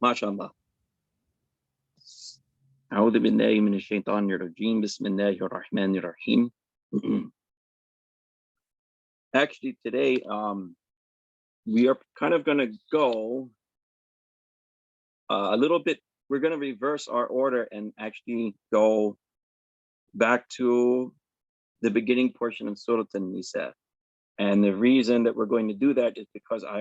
MashaAllah. أعوذ بالله من الشيطان الرجيم. بسم الله الرحمن الرحيم. Actually, today we are kind of going to go a little bit. We're going to reverse our order and actually go back to the beginning portion of Surah Nisa. And the reason that we're going to do that is because I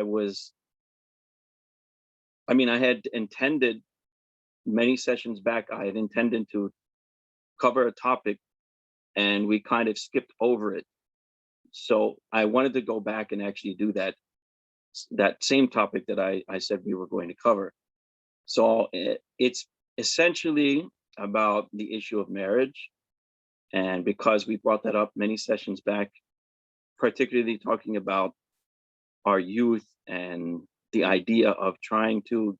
had intended many sessions back, I had intended to cover a topic and we kind of skipped over it. So I wanted to go back and actually do that same topic that I said we were going to cover. So it's essentially about the issue of marriage. And because we brought that up many sessions back, particularly talking about our youth and the idea of trying to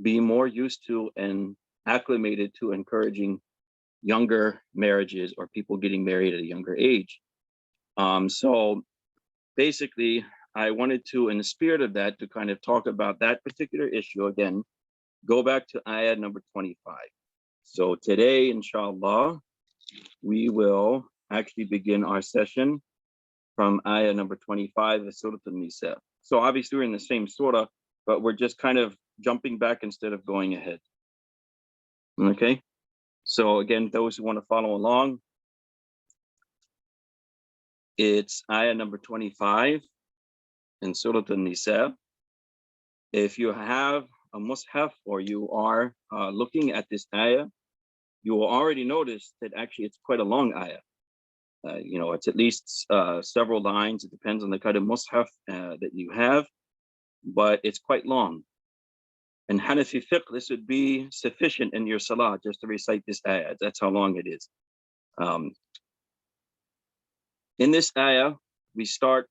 be more used to and acclimated to encouraging younger marriages or people getting married at a younger age. So basically, I wanted to, in the spirit of that, to kind of talk about that particular issue again, go back to ayat number 25. So today, inshallah, we will actually begin our session from ayah number 25 of Surah Nisa. So obviously we're in the same surah, but we're just kind of jumping back instead of going ahead. Okay, so again, those who want to follow along, it's ayah number 25 in Surah Nisa. If you have a mushaf or you are looking at this ayah, you will already notice that actually it's quite a long ayah. It's at least several lines. It depends on the kind of mushaf that you have, but it's quite long. And Hanafi fiqh, this would be sufficient in your salah just to recite this ayah. That's how long it is. In this ayah, we start,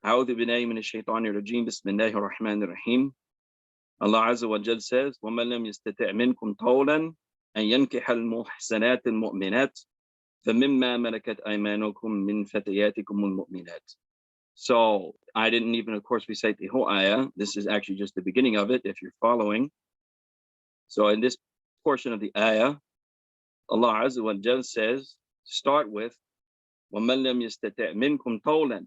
A'udhu billahi minash shaitanir rajim, Bismillahir Rahmanir Rahim. Allah Azza wa Jal says, وَمَنْ لَمْ يَسْتَطِعْ مِنْكُمْ طَوْلًا أَنْ يَنْكِحَ الْمُحْسَنَاتِ الْمُؤْمِنَاتِ فَمِمَّا مَلَكَتْ أَيْمَانُكُمْ مِنْ فَتَيَاتِكُمُ الْمُؤْمِنَاتِ. So I didn't even, of course, recite the whole ayah. This is actually just the beginning of it, if you're following. So in this portion of the ayah, Allah Azza wa Jal says, start with, وَمَنْ لَمْ يَسْتَطِعْ مِنْكُمْ طَوْلًا.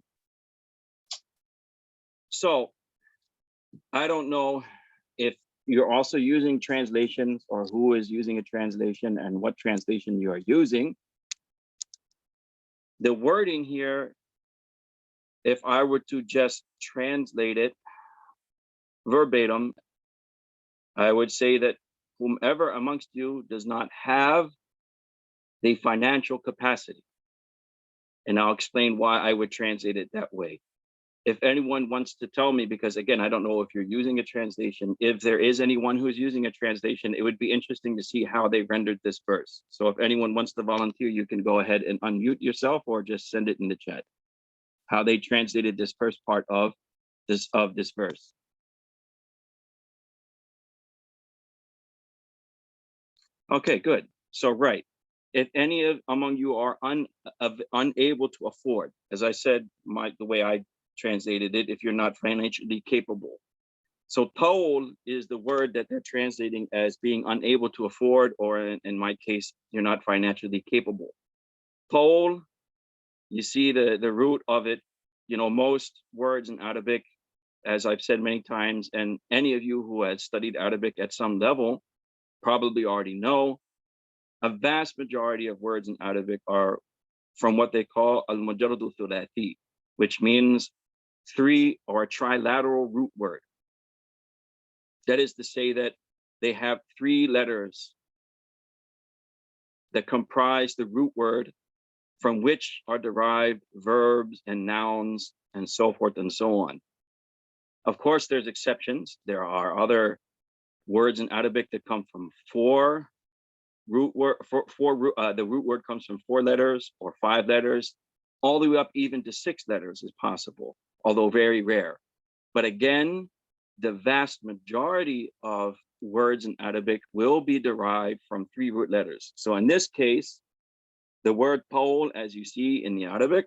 So I don't know if you're also using translations or who is using a translation and what translation you are using. The wording here, if I were to just translate it verbatim, I would say that whomever amongst you does not have the financial capacity. And I'll explain why I would translate it that way. If anyone wants to tell me, because again, I don't know if you're using a translation, if there is anyone who's using a translation, it would be interesting to see how they rendered this verse. So if anyone wants to volunteer, you can go ahead and unmute yourself or just send it in the chat, how they translated this first part of this verse. Okay, good. So right, if any among you are unable to afford, as I said, the way I translated it, if you're not financially capable. So tawl is the word that they're translating as being unable to afford, or in my case, you're not financially capable. Tawl, you see the root of it, most words in Arabic, as I've said many times, and any of you who has studied Arabic at some level probably already know, a vast majority of words in Arabic are from what they call al-mujarradu thulathi, which means three or a trilateral root word. That is to say that they have three letters that comprise the root word from which are derived verbs and nouns and so forth and so on. Of course, there's exceptions. There are other words in Arabic that come from four root word. The root word comes from 4 letters or 5 letters, all the way up even to 6 letters is possible, although very rare. But again, the vast majority of words in Arabic will be derived from 3 root letters. So in this case, the word tawl, as you see in the Arabic,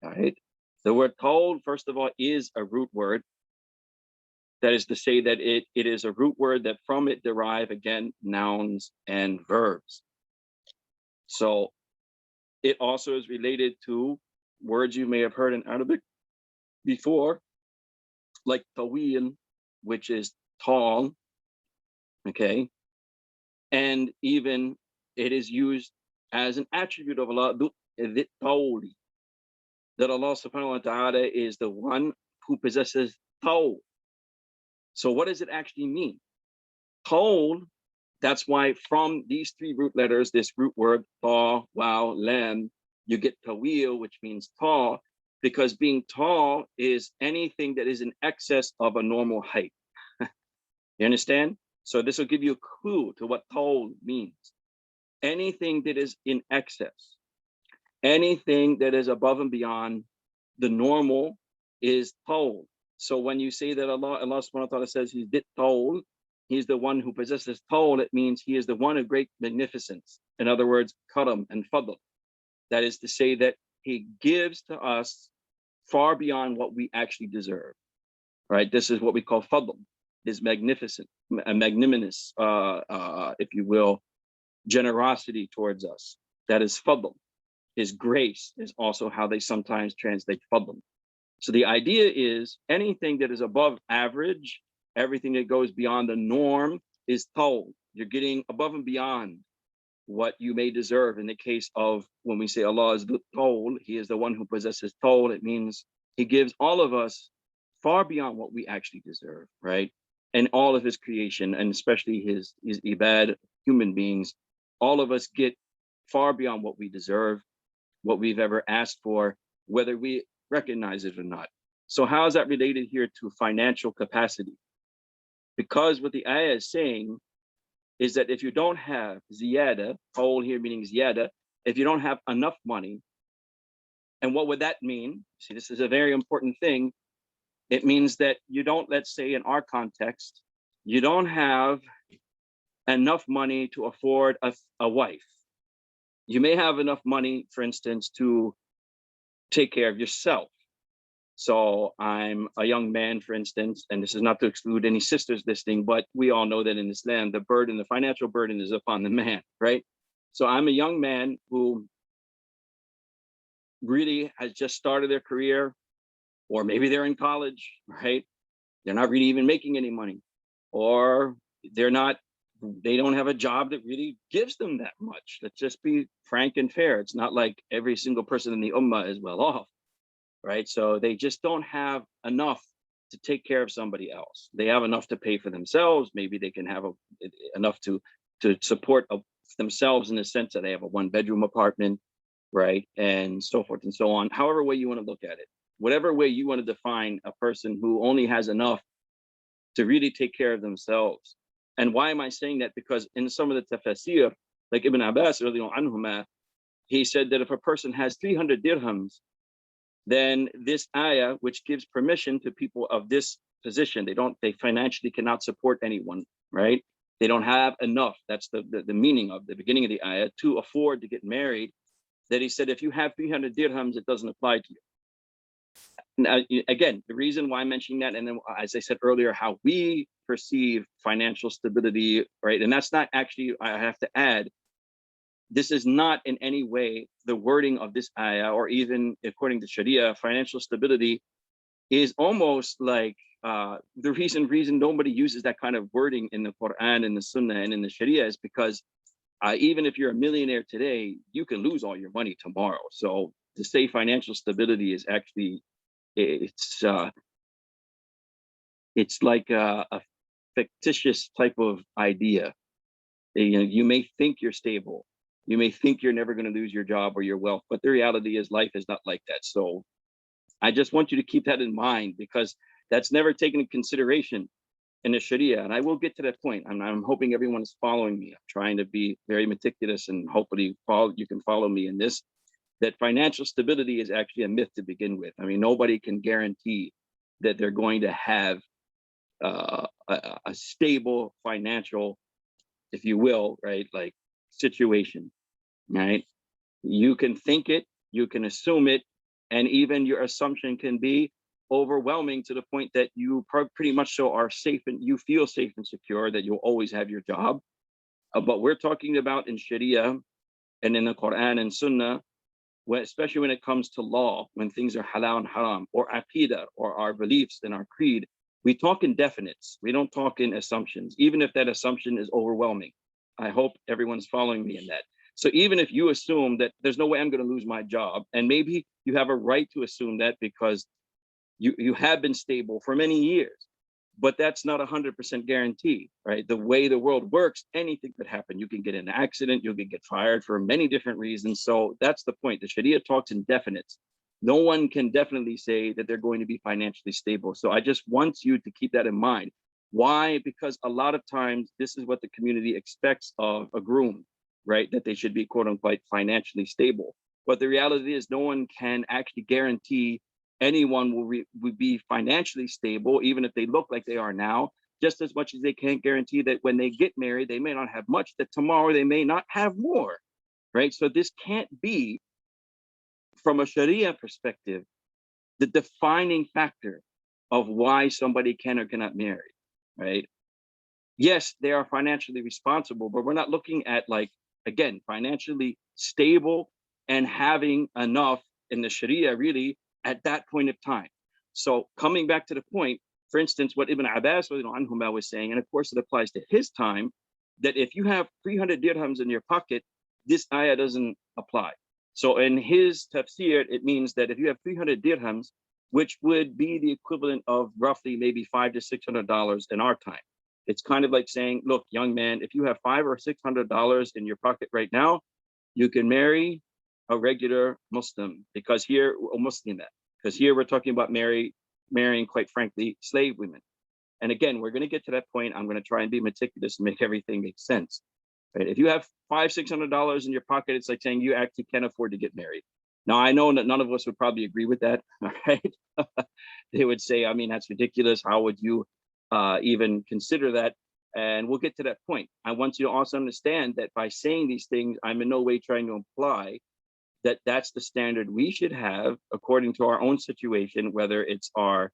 right? The word tawl, first of all, is a root word. That is to say that it is a root word that from it derive, again, nouns and verbs. So it also is related to words you may have heard in Arabic before, like tawil, which is tall, okay? And even it is used as an attribute of Allah, that Allah subhanahu wa ta'ala is the one who possesses tawl. So what does it actually mean? Tawl, that's why from these three root letters, this root word, ta, wow, lam, you get tawil, which means tall, because being tall is anything that is in excess of a normal height. You understand? So this will give you a clue to what tall means. Anything that is in excess, anything that is above and beyond the normal is tall. So when you say that Allah subhanahu wa ta'ala says he's dit tall, he's the one who possesses tall, it means he is the one of great magnificence. In other words, karam and fadl. That is to say that he gives to us far beyond what we actually deserve, right? This is what we call fadl, is magnificent, magnanimous, if you will, generosity towards us. That is fadl. His grace is also how they sometimes translate fadl. So the idea is anything that is above average, everything that goes beyond the norm is tawl. You're getting above and beyond what you may deserve. In the case of when we say Allah is the tawl, he is the one who possesses tawl, it means he gives all of us far beyond what we actually deserve, right? And all of his creation, and especially his ibad, human beings, all of us get far beyond what we deserve, what we've ever asked for, whether we recognize it or not. So how is that related here to financial capacity? Because what the ayah is saying is that if you don't have ziyada, qawl here meaning ziyada, if you don't have enough money, and what would that mean? See, this is a very important thing. It means that you don't, let's say in our context, you don't have enough money to afford a wife. You may have enough money, for instance, to take care of yourself. So I'm a young man, for instance, and this is not to exclude any sisters listening, but we all know that in Islam, the burden, the financial burden is upon the man, right? So I'm a young man who really has just started their career, or maybe they're in college, right? They're not really even making any money, or they don't have a job that really gives them that much. Let's just be frank and fair. It's not like every single person in the ummah is well off, right? So they just don't have enough to take care of somebody else. They have enough to pay for themselves. Maybe they can have enough to support themselves in the sense that they have a one-bedroom apartment, right? And so forth and so on. However way you want to look at it, whatever way you want to define a person who only has enough to really take care of themselves. And why am I saying that? Because in some of the tafsir, like Ibn Abbas, anhuma, he said that if a person has 300 dirhams, then this ayah, which gives permission to people of this position, they financially cannot support anyone, right? They don't have enough. That's the meaning of the beginning of the ayah, to afford to get married. That he said, if you have 300 dirhams, it doesn't apply to you. Now, again, the reason why I'm mentioning that, and then as I said earlier, how we perceive financial stability, right? And that's not actually, I have to add, this is not in any way the wording of this ayah, or even according to Sharia, financial stability is almost like the reason nobody uses that kind of wording in the Quran and the Sunnah and in the Sharia is because even if you're a millionaire today, you can lose all your money tomorrow. So to say financial stability is actually, it's like a fictitious type of idea. You know, you may think you're stable, you may think you're never going to lose your job or your wealth, but the reality is life is not like that. So I just want you to keep that in mind, because that's never taken into consideration in the Sharia. And I will get to that point. I'm hoping everyone is following me. I'm trying to be very meticulous, and hopefully you can follow me in this, that financial stability is actually a myth to begin with. I mean, nobody can guarantee that they're going to have a stable financial, if you will, right, like situation, right? You can think it, you can assume it, and even your assumption can be overwhelming to the point that you pretty much so are safe and you feel safe and secure that you'll always have your job. But we're talking about in Sharia and in the Quran and Sunnah, especially when it comes to law, when things are halal and haram, or aqidah, or our beliefs and our creed, we talk in definites. We don't talk in assumptions, even if that assumption is overwhelming. I hope everyone's following me in that. So even if you assume that there's no way I'm going to lose my job, and maybe you have a right to assume that because you have been stable for many years, but that's not 100% guarantee, right? The way the world works, anything could happen. You can get in an accident, you can get fired for many different reasons. So that's the point. The Sharia talks in definites. No one can definitely say that they're going to be financially stable. So I just want you to keep that in mind. Why? Because a lot of times this is what the community expects of a groom, right? That they should be quote unquote financially stable. But the reality is no one can actually guarantee anyone will be financially stable, even if they look like they are now, just as much as they can't guarantee that when they get married, they may not have much, that tomorrow they may not have more, right? So this can't be, from a Sharia perspective, the defining factor of why somebody can or cannot marry, right? Yes, they are financially responsible, but we're not looking at, like, again, financially stable and having enough in the Sharia really at that point of time. So coming back to the point, for instance, what Ibn Abbas was saying, and of course it applies to his time, that if you have 300 dirhams in your pocket, this ayah doesn't apply. So in his tafsir, it means that if you have 300 dirhams, which would be the equivalent of roughly maybe $500 to $600 in our time. It's kind of like saying, look, young man, if you have $500 or $600 in your pocket right now, you can marry a regular Muslim, because here, a Muslim, because here we're talking about marrying, quite frankly, slave women. And again, we're going to get to that point. I'm going to try and be meticulous and make everything make sense. Right? If you have $500, $600 in your pocket, it's like saying you actually can't afford to get married. Now, I know that none of us would probably agree with that. All right. They would say, I mean, that's ridiculous. How would you even consider that? And we'll get to that point. I want you to also understand that by saying these things, I'm in no way trying to imply that that's the standard we should have according to our own situation, whether it's our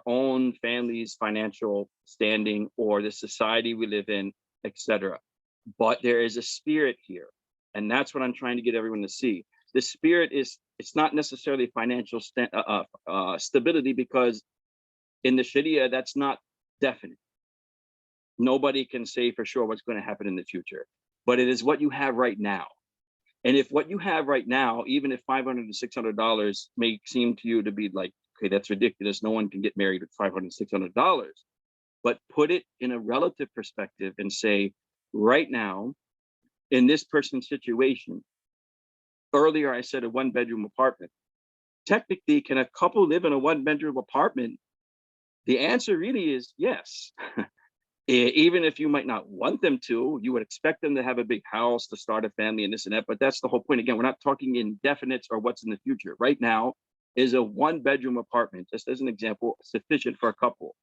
own family's financial standing or the society we live in, etc. But there is a spirit here, and that's what I'm trying to get everyone to see. The spirit is, it's not necessarily financial stability, because in the Sharia, that's not definite. Nobody can say for sure what's going to happen in the future, but it is what you have right now. And if what you have right now, even if $500 to $600 may seem to you to be like, okay, that's ridiculous, no one can get married with $500, $600, but put it in a relative perspective and say, right now, in this person's situation, earlier I said a one-bedroom apartment. Technically, can a couple live in a one-bedroom apartment? The answer really is yes. Even if you might not want them to, you would expect them to have a big house, to start a family and this and that. But that's the whole point. Again, we're not talking in definites or what's in the future. Right now, is a one-bedroom apartment, just as an example, sufficient for a couple?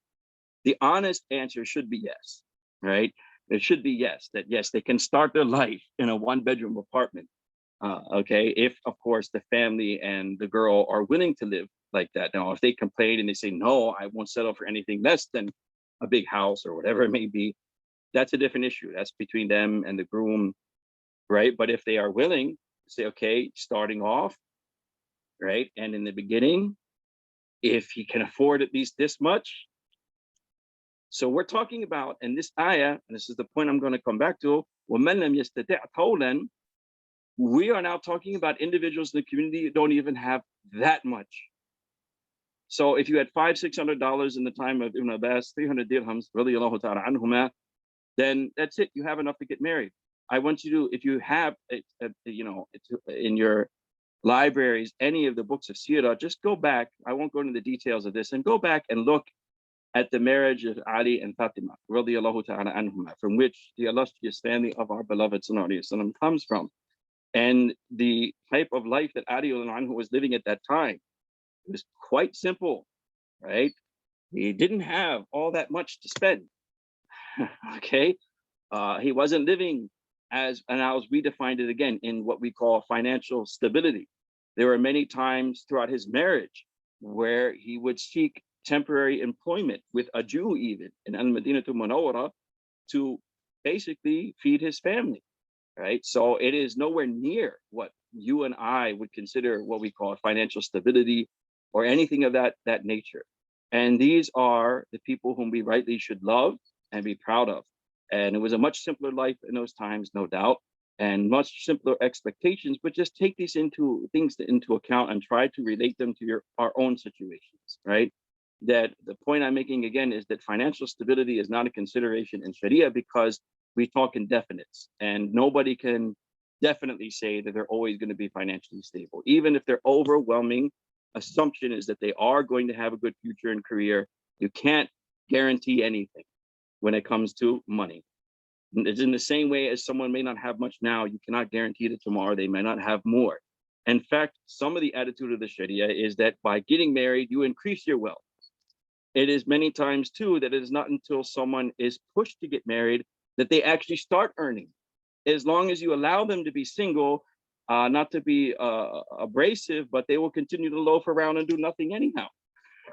The honest answer should be yes, right? It should be yes, that yes, they can start their life in a one-bedroom apartment. Okay, if of course the family and the girl are willing to live like that. Now, if they complain and they say, no, I won't settle for anything less than a big house or whatever it may be, that's a different issue. That's between them and the groom, right? But if they are willing to say, okay, starting off, right, and in the beginning, if he can afford at least this much. So we're talking about, in this ayah, and this is the point I'm going to come back to, وَمَنْ لَمْ يَسْتَطِعْ طَوْلًا, we are now talking about individuals in the community who don't even have that much. So if you had $500, $600 in the time of Ibn Abbas, 300 dirhams, radiallahu ta'ala anhuma, then that's it. You have enough to get married. I want you to, if you have, in your libraries, any of the books of Sirah, just go back. I won't go into the details of this, and go back and look at the marriage of Ali and Fatima, radiallahu ta'ala anhuma, from which the illustrious family of our beloved Sallallahu Alaihi Wasallam comes from. And the type of life that Ali anhu was living at that time, it was quite simple, right? He didn't have all that much to spend. Okay, he wasn't living as we defined it again in what we call financial stability. There were many times throughout his marriage where he would seek temporary employment with a Jew even in Al-Madinatul Munawwara to basically feed his family, right? So it is nowhere near what you and I would consider what we call financial stability or anything of that nature. And these are the people whom we rightly should love and be proud of. And it was a much simpler life in those times, no doubt, and much simpler expectations. But just take these into account and try to relate them to our own situations, right? That the point I'm making again is that financial stability is not a consideration in Sharia because we talk in definites, and nobody can definitely say that they're always going to be financially stable, even if their overwhelming assumption is that they are going to have a good future and career. You can't guarantee anything when it comes to money. It's in the same way as someone may not have much now, you cannot guarantee that tomorrow they may not have more. In fact, some of the attitude of the Sharia is that by getting married, you increase your wealth. It is many times too that it is not until someone is pushed to get married that they actually start earning. As long as you allow them to be single, not to be abrasive, but they will continue to loaf around and do nothing anyhow,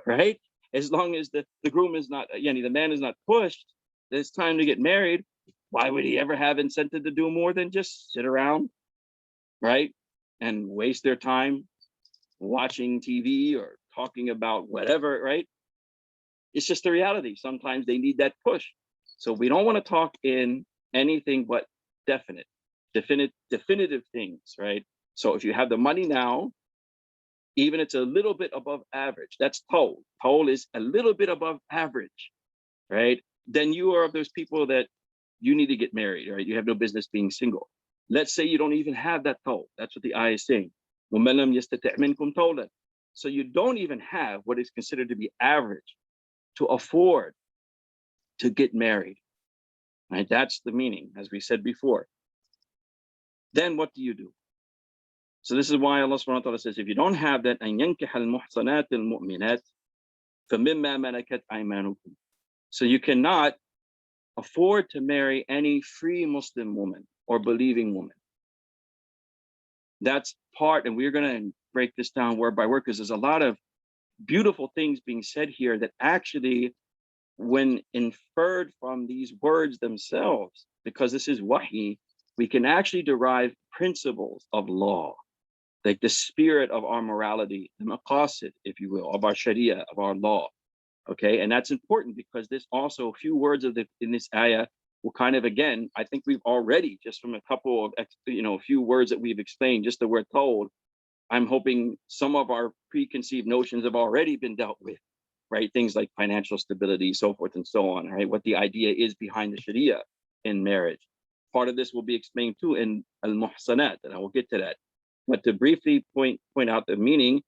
right? As long as the groom is not, the man is not pushed, it's time to get married. Why would he ever have incentive to do more than just sit around, right? And waste their time watching TV or talking about whatever, right? It's just the reality. Sometimes they need that push. So we don't want to talk in anything but definitive things, right? So if you have the money now, even it's a little bit above average, that's toll. Toll is a little bit above average, right? Then you are of those people that you need to get married, right? You have no business being single. Let's say you don't even have that toll. That's what the ayah is saying. So you don't even have what is considered to be average to afford to get married, right? That's the meaning, as we said before. Then what do you do? So this is why Allah subhanahu wa ta'ala says, if you don't have that, أَن يَنْكِحَ الْمُحْصَنَاتِ الْمُؤْمِنَاتِ فَمِمَّا مَلَكَتْ أَيْمَانُكُمْ. So you cannot afford to marry any free Muslim woman or believing woman. That's part, and we're going to break this down word by word because there's a lot of beautiful things being said here that actually, when inferred from these words themselves, because this is wahi, we can actually derive principles of law, like the spirit of our morality, the maqasid, if you will, of our sharia, of our law. Okay, and that's important because this also, a few words in this ayah will kind of, again, I think we've already, just from a couple of, a few words that we've explained, just that we're told, I'm hoping some of our preconceived notions have already been dealt with, right? Things like financial stability, so forth and so on, right? What the idea is behind the Sharia in marriage. Part of this will be explained too in Al-Muhsanat, and I will get to that. But to briefly point out the meaning,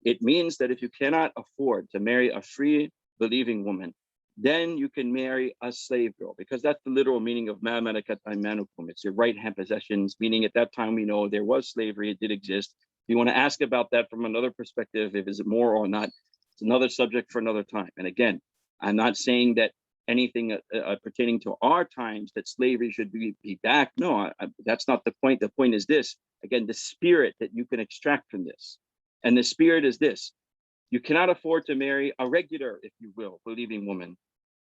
it means that if you cannot afford to marry a free believing woman, then you can marry a slave girl, because that's the literal meaning of ma malakat aymanukum. It's your right hand possessions, meaning at that time we know there was slavery, it did exist. If you want to ask about that from another perspective, if is it more or not, it's another subject for another time. And again, I'm not saying that anything pertaining to our times that slavery should be back. No, that's not the point. The point is this, again, the spirit that you can extract from this. And the spirit is this: you cannot afford to marry a regular, if you will, believing woman.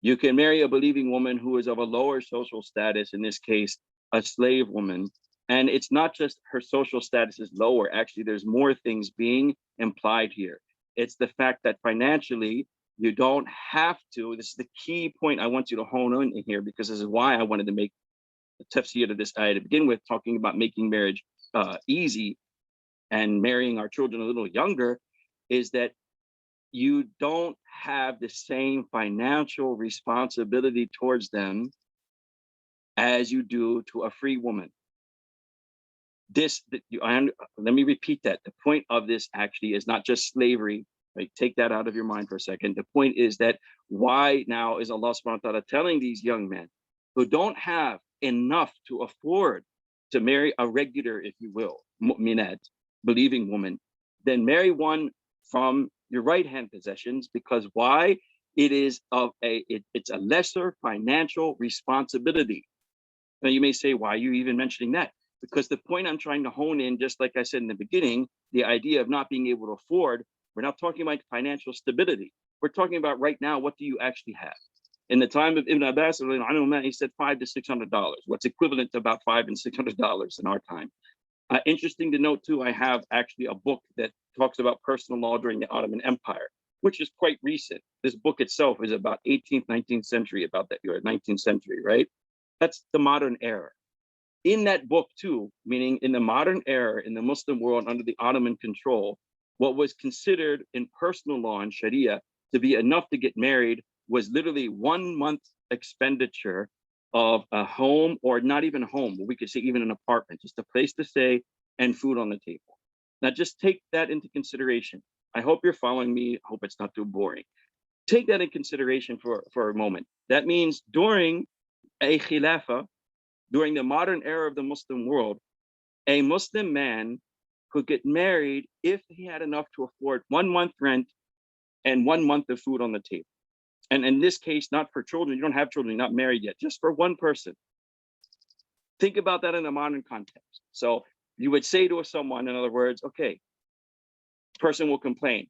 You can marry a believing woman who is of a lower social status, in this case, a slave woman. And it's not just her social status is lower. Actually, there's more things being implied here. It's the fact that financially, you don't have to. This is the key point I want you to hone in here, because this is why I wanted to make the tafsir of this ayah to begin with, talking about making marriage easy and marrying our children a little younger, is that you don't have the same financial responsibility towards them as you do to a free woman. Let me repeat that. The point of this actually is not just slavery, right? Take that out of your mind for a second. The point is that why now is Allah subhanahu wa ta'ala telling these young men who don't have enough to afford to marry a regular, if you will, mu'minat, believing woman, then marry one from your right hand possessions, because why? It is it's a lesser financial responsibility. Now you may say, why are you even mentioning that? Because the point I'm trying to hone in, just like I said in the beginning, the idea of not being able to afford We're not talking about financial stability. We're talking about right now, what do you actually have? In the time of Ibn Abbas, he said $500 to $600, what's equivalent to about $500 and $600 in our time. Interesting to note too, I have actually a book that talks about personal law during the Ottoman Empire, which is quite recent. This book itself is about 18th, 19th century, about that, or 19th century, right? That's the modern era. In that book too, meaning in the modern era, in the Muslim world under the Ottoman control, what was considered in personal law and Sharia to be enough to get married was literally 1 month expenditure of a home, or not even a home, we could say even an apartment, just a place to stay and food on the table. Now, just take that into consideration. I hope you're following me. I hope it's not too boring. Take that in consideration for a moment. That means during a khilafah, during the modern era of the Muslim world, a Muslim man could get married if he had enough to afford 1 month rent and 1 month of food on the table. And in this case, not for children, you don't have children, you're not married yet, just for one person. Think about that in a modern context. So you would say to someone, in other words, okay, person will complain,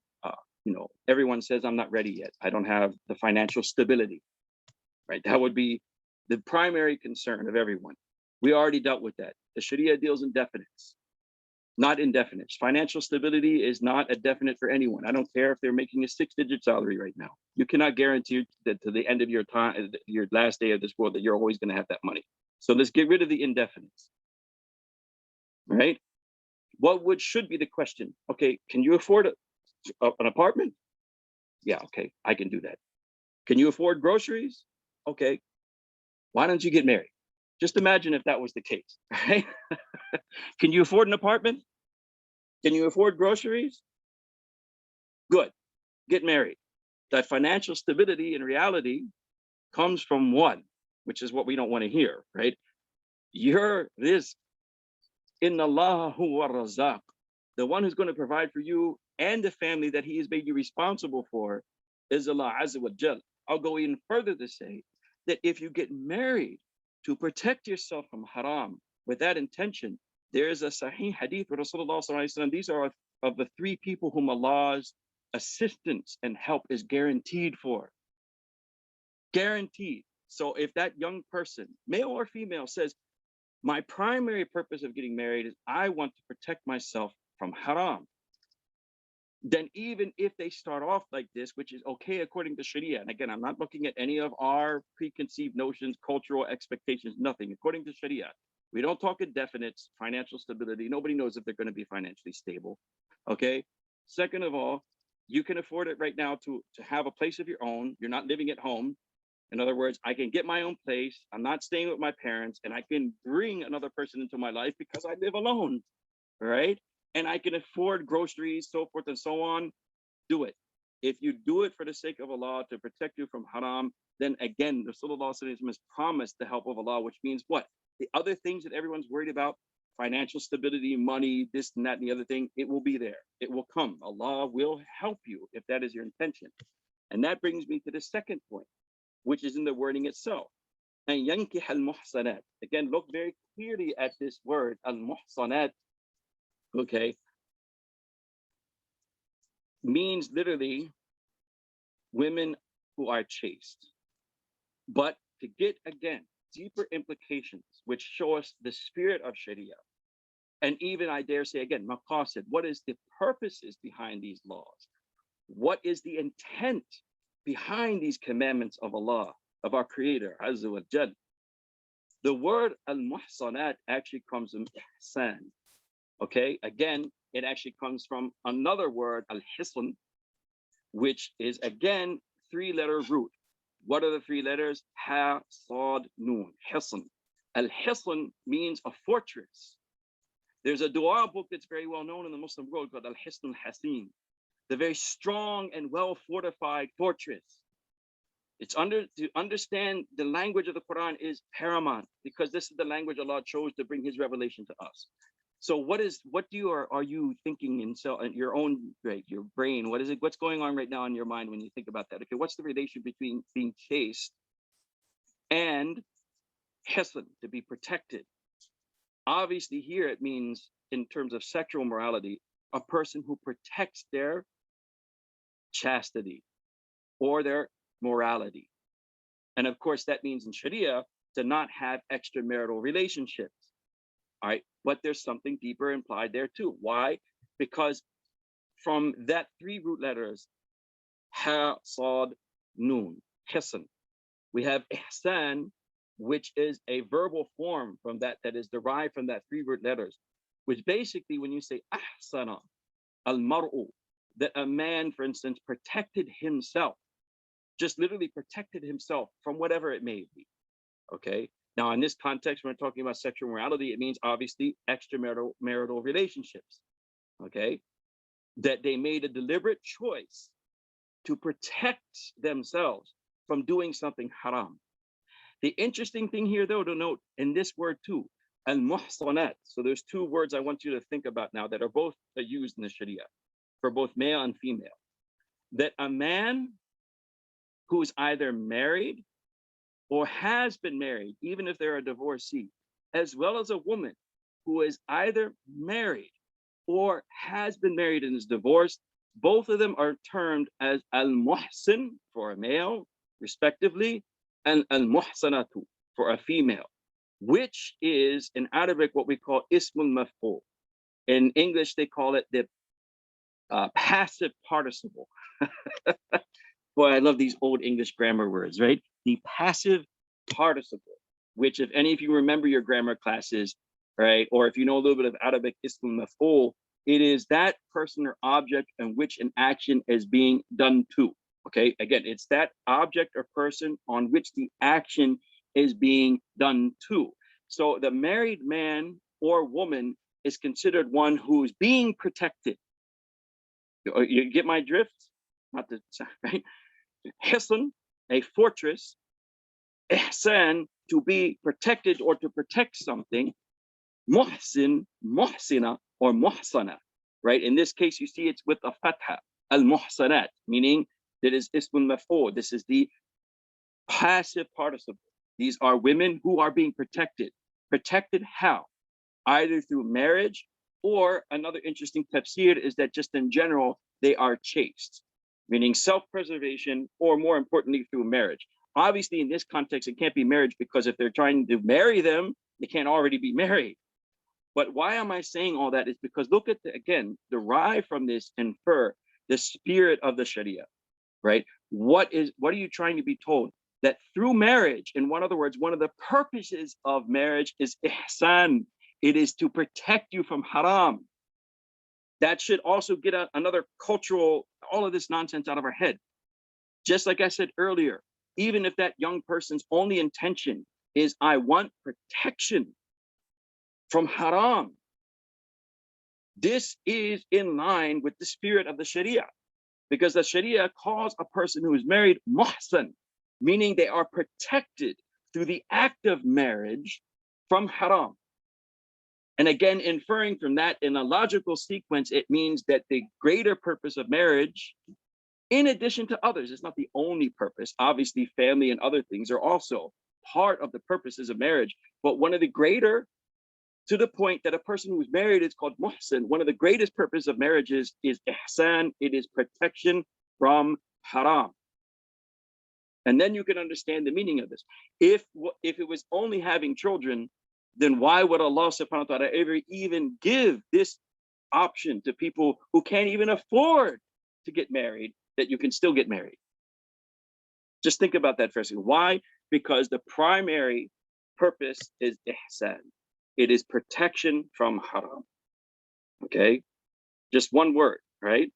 everyone says I'm not ready yet. I don't have the financial stability, right? That would be the primary concern of everyone. We already dealt with that. The Sharia deals in definites, not indefinites. Financial stability is not a definite for anyone. I don't care if they're making a 6-digit salary right now. You cannot guarantee that to the end of your time, your last day of this world, that you're always going to have that money. So let's get rid of the indefinites, right? What should be the question? Okay, can you afford an apartment? Yeah, okay, I can do that. Can you afford groceries? Okay, why don't you get married? Just imagine if that was the case, right? Can you afford an apartment? Can you afford groceries? Good, get married. That financial stability in reality comes from one, which is what we don't want to hear, right? Your rizq, inna Allah huwa razaq. The one who's going to provide for you and the family that he has made you responsible for is Allah Azza wa Jal. I'll go even further to say that if you get married to protect yourself from haram with that intention, there is a sahih hadith with Rasulullah sallallahu alaihi wasallam. These are of the 3 people whom Allah's assistance and help is guaranteed for. Guaranteed. So if that young person, male or female, says, my primary purpose of getting married is I want to protect myself from haram, then even if they start off like this, which is okay according to Sharia, and again, I'm not looking at any of our preconceived notions, cultural expectations, nothing. According to Sharia, we don't talk in definites, financial stability. Nobody knows if they're going to be financially stable, okay? Second of all, you can afford it right now to have a place of your own. You're not living at home. In other words, I can get my own place. I'm not staying with my parents, and I can bring another person into my life because I live alone, right? And I can afford groceries, so forth and so on. Do it. If you do it for the sake of Allah to protect you from haram, then again, Rasulullah has promised the help of Allah, which means what? The other things that everyone's worried about, financial stability, money, this and that and the other thing, it will be there. It will come. Allah will help you if that is your intention. And that brings me to the second point, which is in the wording itself. And yankih al-muhsanat. Again, look very clearly at this word, al-muhsanat, okay, means literally women who are chaste. But to get, again, deeper implications, which show us the spirit of Sharia, and even, I dare say again, maqasid, what is the purposes behind these laws? What is the intent behind these commandments of Allah, of our Creator, Azza wa Jal? The word al-muhsanat actually comes from ihsan. Okay, again, it actually comes from another word, al-hisn, which is again 3-letter root. What are the 3 letters? Ha, Sad, Noon, hisn. Al-hisn means a fortress. There's a dua book that's very well known in the Muslim world called Al-Hisn al-Hasin, the very strong and well fortified fortress. It's to understand the language of the Quran is paramount, because this is the language Allah chose to bring His revelation to us. So are you thinking in your own, right, your brain? What's going on right now in your mind when you think about that? Okay, what's the relation between being chaste and hisn, to be protected? Obviously here it means, in terms of sexual morality, a person who protects their chastity or their morality. And of course, that means in Sharia to not have extramarital relationships. All right. But there's something deeper implied there too. Why? Because from that three root letters, ha, sad, noon, hisn, we have ihsan, which is a verbal form from that is derived from that three root letters, which basically when you say ahsana al-mar'u, that a man, for instance, protected himself, just literally protected himself from whatever it may be. Okay. Now, in this context, when we're talking about sexual morality, it means obviously extramarital relationships. Okay. That they made a deliberate choice to protect themselves from doing something haram. The interesting thing here, though, to note in this word too, al-muhsanat. So there's two words I want you to think about now that are both used in the Sharia for both male and female. That a man who's either married or has been married, even if they're a divorcee, as well as a woman who is either married or has been married and is divorced, both of them are termed as al-muhsin for a male, respectively, and al-muhsanatu for a female, which is in Arabic what we call ismul maf'ul. In English, they call it the passive participle. Boy, I love these old English grammar words, right? The passive participle, which if any of you remember your grammar classes, right, or if you know a little bit of Arabic ismul maf'ul, it is that person or object in which an action is being done to. Okay, again, it's that object or person on which the action is being done to. So the married man or woman is considered one who's being protected. You get my drift? Not the right? Hisn, a fortress. Ihsan, to be protected or to protect something. Muhsin, muhsina, or muhsana, right? In this case, you see it's with a fatha, al-muhsanat, meaning that is ismul maf'ul. This is the passive participle. These are women who are being protected. Protected how? Either through marriage, or another interesting tafsir is that just in general, they are chaste, meaning self-preservation, or more importantly, through marriage. Obviously, in this context, it can't be marriage because if they're trying to marry them, they can't already be married. But why am I saying all that is because look at again, derive from this, infer the spirit of the Sharia, right? What are you trying to be told? That through marriage, in other words, one of the purposes of marriage is ihsan. It is to protect you from haram. That should also get another cultural, all of this nonsense out of our head. Just like I said earlier, even if that young person's only intention is, I want protection from haram, this is in line with the spirit of the Sharia, because the Sharia calls a person who is married muhsan, meaning they are protected through the act of marriage from haram. And again, inferring from that in a logical sequence, it means that the greater purpose of marriage, in addition to others, it's not the only purpose. Obviously, family and other things are also part of the purposes of marriage. But one of the greater, to the point that a person who's married is called muhsin, one of the greatest purposes of marriage is ihsan. It is protection from haram. And then you can understand the meaning of this. If it was only having children, then why would Allah subhanahu wa ta'ala ever even give this option to people who can't even afford to get married, that you can still get married? Just think about that for a second. Why? Because the primary purpose is ihsan. It is protection from haram. Okay? Just one word, right?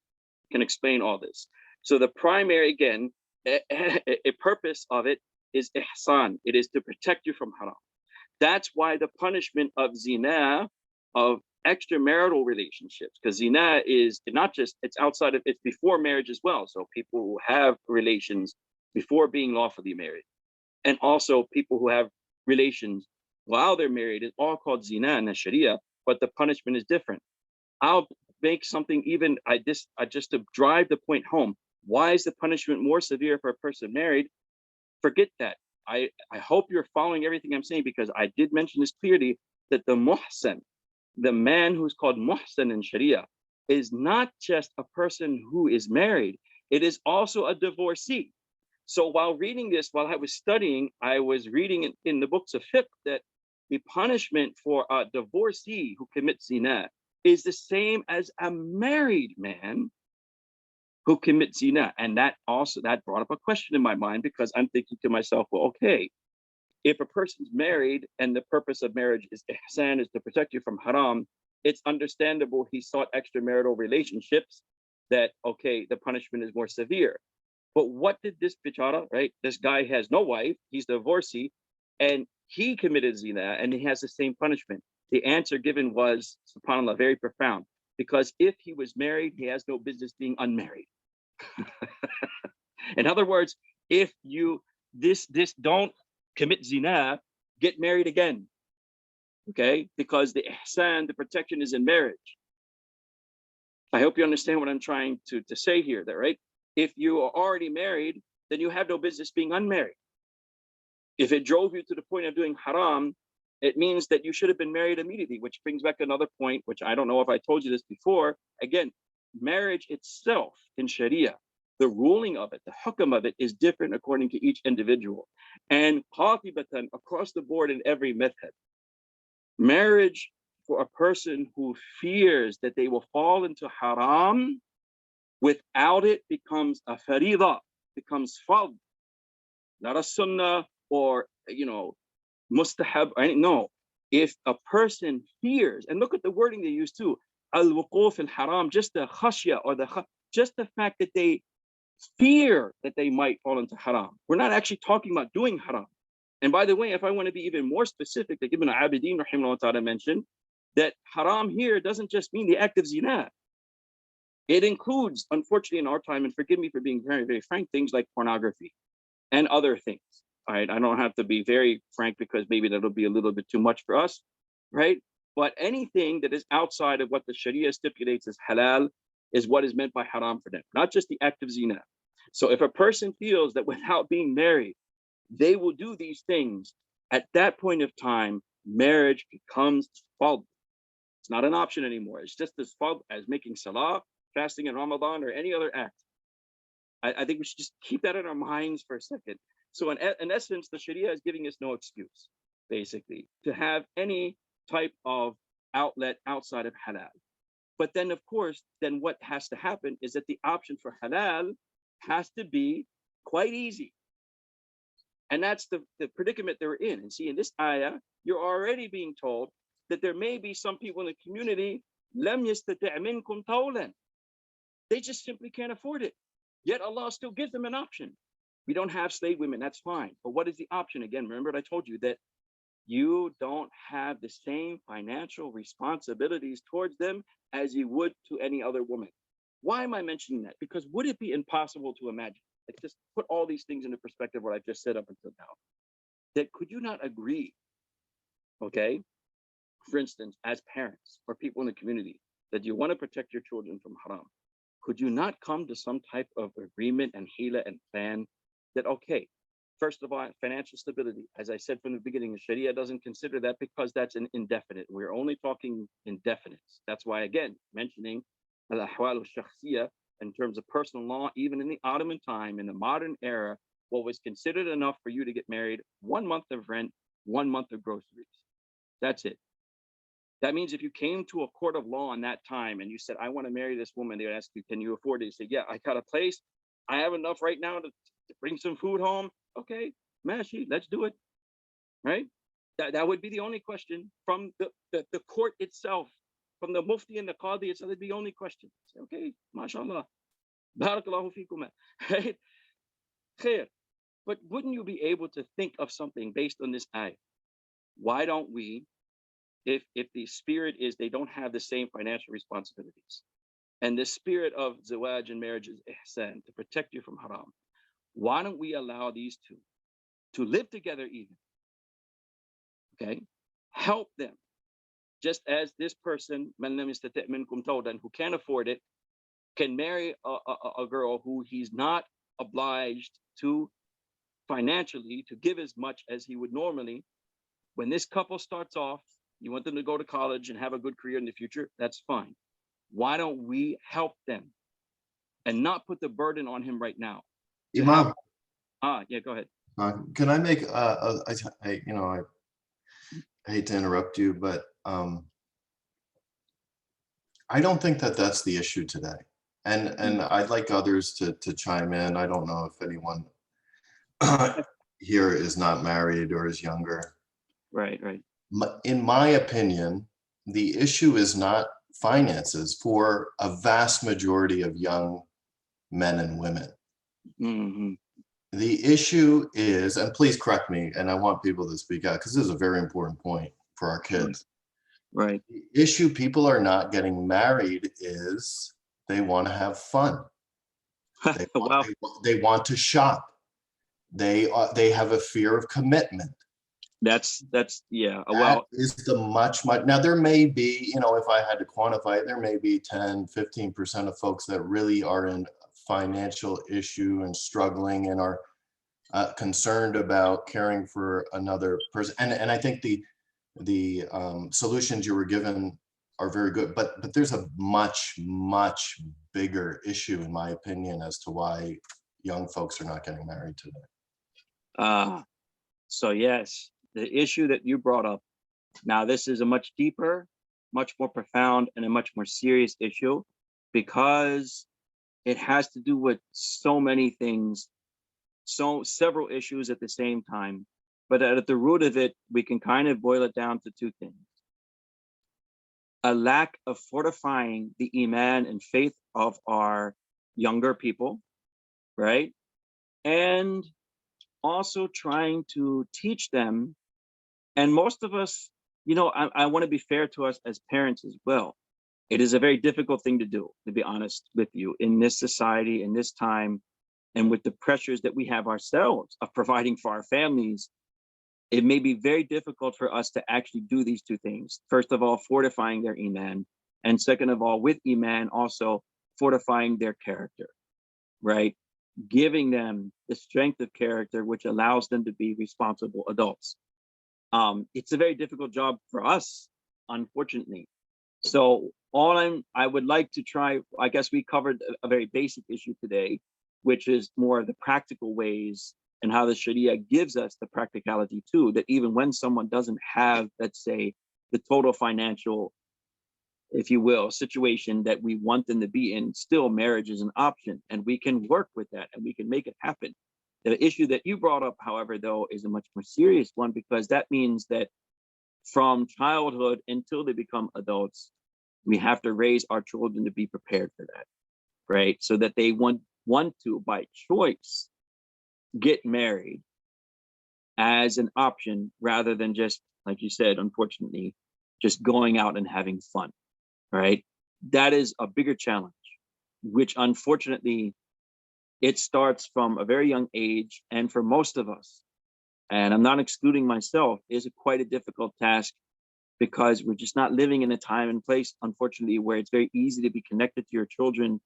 Can explain all this. So the primary, again, a purpose of it is ihsan. It is to protect you from haram. That's why the punishment of zina, of extramarital relationships, because zina is not just, it's outside of, it's before marriage as well. So people who have relations before being lawfully married, and also people who have relations while they're married, is all called zina in the Sharia, but the punishment is different. I'll make something even, just to drive the point home. Why is the punishment more severe for a person married? Forget that. I hope you're following everything I'm saying, because I did mention this clearly, that the muhsan, the man who's called muhsan in Sharia, is not just a person who is married. It is also a divorcee. So while reading this, while I was studying, I was reading in the books of fiqh that the punishment for a divorcee who commits zina is the same as a married man who commits zina. And that brought up a question in my mind, because I'm thinking to myself, well, okay, if a person's married and the purpose of marriage is ihsan, is to protect you from haram, it's understandable he sought extramarital relationships, that, okay, the punishment is more severe. But what did this bichara, right? This guy has no wife, he's divorcee, and he committed zina, and he has the same punishment. The answer given was, subhanAllah, very profound. Because if he was married, he has no business being unmarried. In other words, if you this don't commit zina, get married again. Okay? Because the ihsan, the protection, is in marriage. I hope you understand what I'm trying to say here, that right? If you are already married, then you have no business being unmarried. If it drove you to the point of doing haram, it means that you should have been married immediately, which brings back another point, which I don't know if I told you this before. Again, marriage itself in Sharia, the ruling of it, the hukam of it, is different according to each individual. And qatibatan, across the board in every method, marriage for a person who fears that they will fall into haram, without it, becomes a farida, becomes fard, not a sunnah or, mustahab. No, if a person fears, and look at the wording they use too, al-wuquf al-haram, just the khashya, or just the fact that they fear that they might fall into haram. We're not actually talking about doing haram. And by the way, if I want to be even more specific, like Ibn Abidin rahimahullah ta'ala mentioned, that haram here doesn't just mean the act of zina. It includes, unfortunately in our time, and forgive me for being very, very frank, things like pornography and other things. All right, I don't have to be very frank because maybe that'll be a little bit too much for us, right? But anything that is outside of what the Sharia stipulates as halal is what is meant by haram for them, not just the act of zina. So if a person feels that without being married, they will do these things, at that point of time, marriage becomes fard. It's not an option anymore. It's just as fard as making salah, fasting in Ramadan, or any other act. I think we should just keep that in our minds for a second. So in essence, the Sharia is giving us no excuse, basically, to have any type of outlet outside of halal. But then, of course, then what has to happen is that the option for halal has to be quite easy. And that's the predicament they're in. And see, in this ayah, you're already being told that there may be some people in the community, لَمْ يَسْتَطِعْ مِنْكُمْ طَوْلًا. They just simply can't afford it. Yet Allah still gives them an option. We don't have slave women, that's fine. But what is the option? Again, remember what I told you, that you don't have the same financial responsibilities towards them as you would to any other woman. Why am I mentioning that? Because would it be impossible to imagine, like, just put all these things into perspective, what I've just said up until now, that could you not agree, okay, for instance, as parents or people in the community, that you want to protect your children from haram? Could you not come to some type of agreement and hila and plan that, okay, first of all, financial stability, as I said from the beginning, the Sharia doesn't consider that because that's an indefinite. We're only talking indefinites. That's why, again, mentioning al-ahwal al-shakhsiyah in terms of personal law, even in the Ottoman time, in the modern era, what was considered enough for you to get married, 1 month of rent, 1 month of groceries. That's it. That means if you came to a court of law in that time and you said, I want to marry this woman, they would ask you, can you afford it? You say, yeah, I got a place. I have enough right now to bring some food home. Okay, mashi, let's do it. Right? That would be the only question from the court itself, from the mufti and the qadi itself. That'd be the only question. Say, okay, mashallah. Barakallahu fikum. Right? Khair. But wouldn't you be able to think of something based on this ayah? Why don't we, if the spirit is they don't have the same financial responsibilities, and the spirit of zawaj and marriage is ihsan, to protect you from haram, why don't we allow these two to live together even? Okay, help them, just as this person, man lam yastati' minkum tawlan, who can't afford it, can marry a girl who he's not obliged to financially to give as much as he would normally. When this couple starts off, you want them to go to college and have a good career in the future, that's fine. Why don't we help them? and not put the burden on him right now to have. Imam, Yeah, go ahead. can I make I hate to interrupt you, but I don't think that that's the issue today. And I'd like others to chime in. I don't know if anyone here is not married or is younger. Right, right. In my opinion, the issue is not finances for a vast majority of young men and women. Mm-hmm. The issue is, and please correct me, and I want people to speak out because this is a very important point for our kids. Right. The issue people are not getting married is they want to have fun. Wow. They want to shop. They have a fear of commitment. That's yeah. That Well, is the much now there may be, if I had to quantify it, there may be 10-15% of folks that really are in financial issue and struggling and are concerned about caring for another person. And I think the solutions you were given are very good, but there's a much bigger issue, in my opinion, as to why young folks are not getting married today. So yes, the issue that you brought up. Now, this is a much deeper, much more profound, and a much more serious issue because it has to do with so many things, several issues at the same time. But at the root of it, we can kind of boil it down to two things. A lack of fortifying the iman and faith of our younger people, right? And also trying to teach them. And most of us, I want to be fair to us as parents as well. It is a very difficult thing to do, to be honest with you, in this society, in this time, and with the pressures that we have ourselves of providing for our families. It may be very difficult for us to actually do these two things. First of all, fortifying their iman, and second of all, with iman, also fortifying their character, right? Giving them the strength of character, which allows them to be responsible adults. It's a very difficult job for us, unfortunately. So I would like to try, I guess we covered a very basic issue today, which is more of the practical ways and how the Sharia gives us the practicality too, that even when someone doesn't have, let's say, the total financial, if you will, situation that we want them to be in, still marriage is an option, and we can work with that and we can make it happen. The issue that you brought up, however, though, is a much more serious one, because that means that from childhood until they become adults, we have to raise our children to be prepared for that, right? So that they want to, by choice, get married as an option rather than just, like you said, unfortunately, just going out and having fun, right? That is a bigger challenge, which unfortunately, it starts from a very young age. And for most of us, and I'm not excluding myself, is quite a difficult task because we're just not living in a time and place, unfortunately, where it's very easy to be connected to your children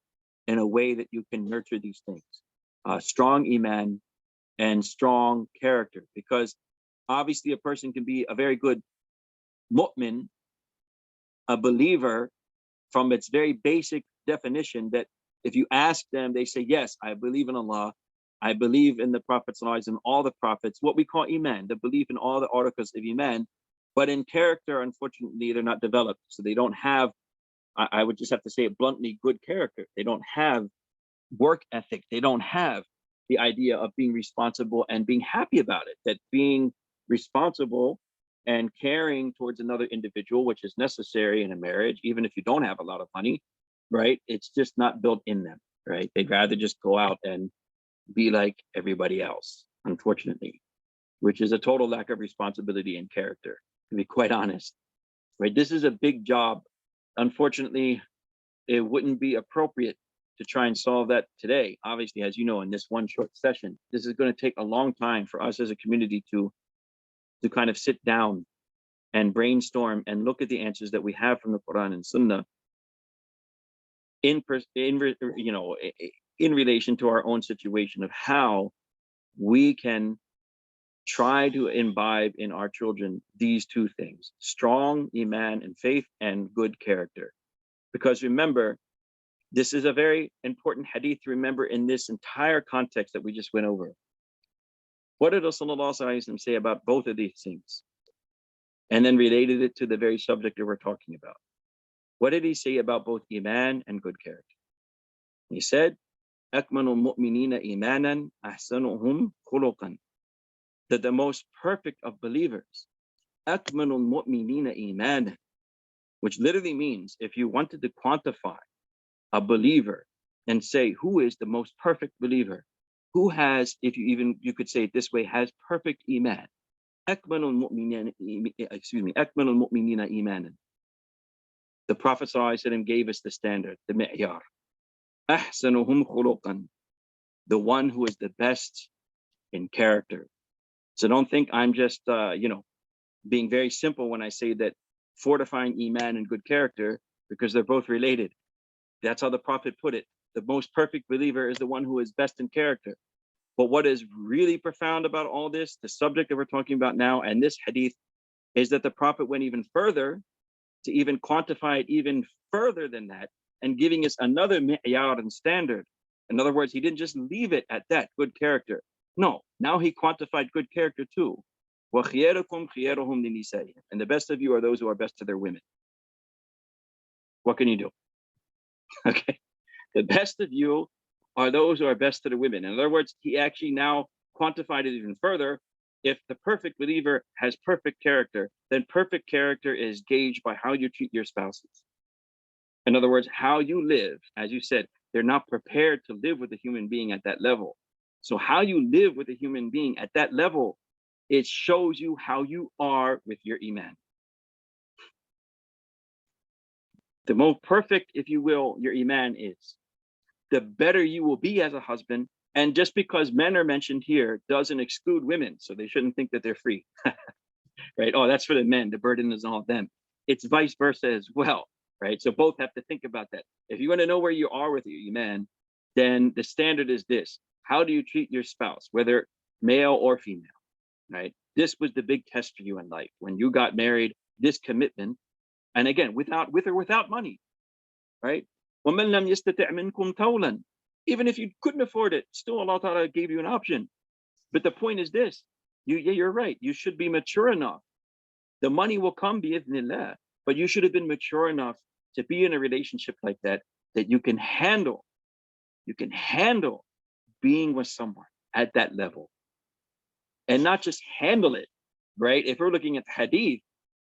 in a way that you can nurture these things. Strong iman and strong character, because obviously a person can be a very good mu'min, a believer, from its very basic definition, that if you ask them, they say, yes, I believe in Allah, I believe in the Prophet and all the prophets, what we call iman, the belief in all the articles of iman. But in character, unfortunately, they're not developed. So they don't have, I would just have to say it bluntly, good character. They don't have work ethic. They don't have the idea of being responsible and being happy about it, that being responsible and caring towards another individual, which is necessary in a marriage, even if you don't have a lot of money, right? It's just not built in them, right? They'd rather just go out and be like everybody else, unfortunately, which is a total lack of responsibility and character, to be quite honest, right? This is a big job. Unfortunately, it wouldn't be appropriate to try and solve that today. Obviously, as you know, in this one short session, this is going to take a long time for us as a community to kind of sit down and brainstorm and look at the answers that we have from the Quran and Sunnah in relation to our own situation of how we can try to imbibe in our children these two things: strong iman and faith and good character. Because remember, This is a very important hadith to remember in this entire context that we just went over. What did Rasulullah say about both of these things? And then related it to the very subject that we're talking about. What did he say about both iman and good character? He said, أَكْمَلُ الْمُؤْمِنِينَ إِيمَانًا أَحْسَنُهُمْ خُلُقًا. That the most perfect of believers, أَكْمَلُ الْمُؤْمِنِينَ إِيمَانًا, which literally means if you wanted to quantify a believer and say who is the most perfect believer, who has, if you could say it this way, has perfect iman. أكمل المؤمنين إيمانا. The Prophet ﷺ gave us the standard, the mi'yar. أحسنهم خلقا. The one who is the best in character. So don't think I'm just being very simple when I say that fortifying iman and good character, because they're both related. That's how the Prophet put it. The most perfect believer is the one who is best in character. But what is really profound about all this, the subject that we're talking about now, and this hadith, is that the Prophet went even further to even quantify it even further than that, and giving us another mi'yar and standard. In other words, he didn't just leave it at that, good character. No, now he quantified good character too. وَخِيَارُكُمْ خِيَارُهُمْ لِنِسَائِهِمْ. And the best of you are those who are best to their women. What can you do? Okay, the best of you are those who are best to the women. In other words, he actually now quantified it even further. If the perfect believer has perfect character, then perfect character is gauged by how you treat your spouses. In other words, how you live. As you said, they're not prepared to live with a human being at that level. So how you live with a human being at that level, it shows you how you are with your iman. The more perfect, if you will, your iman is, the better you will be as a husband. And just because men are mentioned here doesn't exclude women, so they shouldn't think that they're free. Right? Oh, that's for the men. The burden is on them. It's vice versa as well, right? So both have to think about that. If you want to know where you are with your iman, then the standard is this. How do you treat your spouse, whether male or female, right? This was the big test for you in life. When you got married, this commitment, and again, with or without money, right? وَمَنْ لَمْ يَسْتَطِعْ مِنْكُمْ طَوْلًا. Even if you couldn't afford it, still Allah Ta'ala gave you an option. But the point is this, you're right, you should be mature enough. The money will come bi'idhnillah, but you should have been mature enough to be in a relationship like that, that you can handle being with someone at that level. And not just handle it, right? If we're looking at the hadith,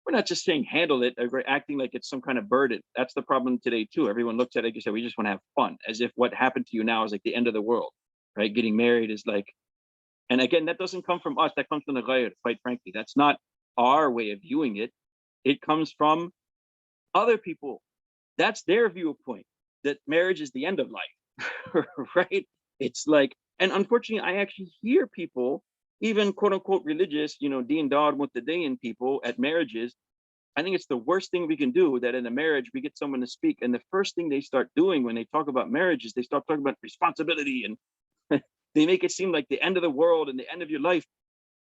we're not just saying handle it, we're acting like it's some kind of burden. That's the problem today too. Everyone looks at it, like you said, we just want to have fun, as if what happened to you now is like the end of the world, right? Getting married is like, and again, that doesn't come from us, that comes from the ghayr, quite frankly. That's not our way of viewing it. It comes from other people. That's their viewpoint, that marriage is the end of life, right? It's like, and unfortunately, I actually hear people, even quote unquote religious, deen dar muttadayin people at marriages. I think it's the worst thing we can do, that in a marriage, we get someone to speak, and the first thing they start doing when they talk about marriage is they start talking about responsibility, and they make it seem like the end of the world and the end of your life,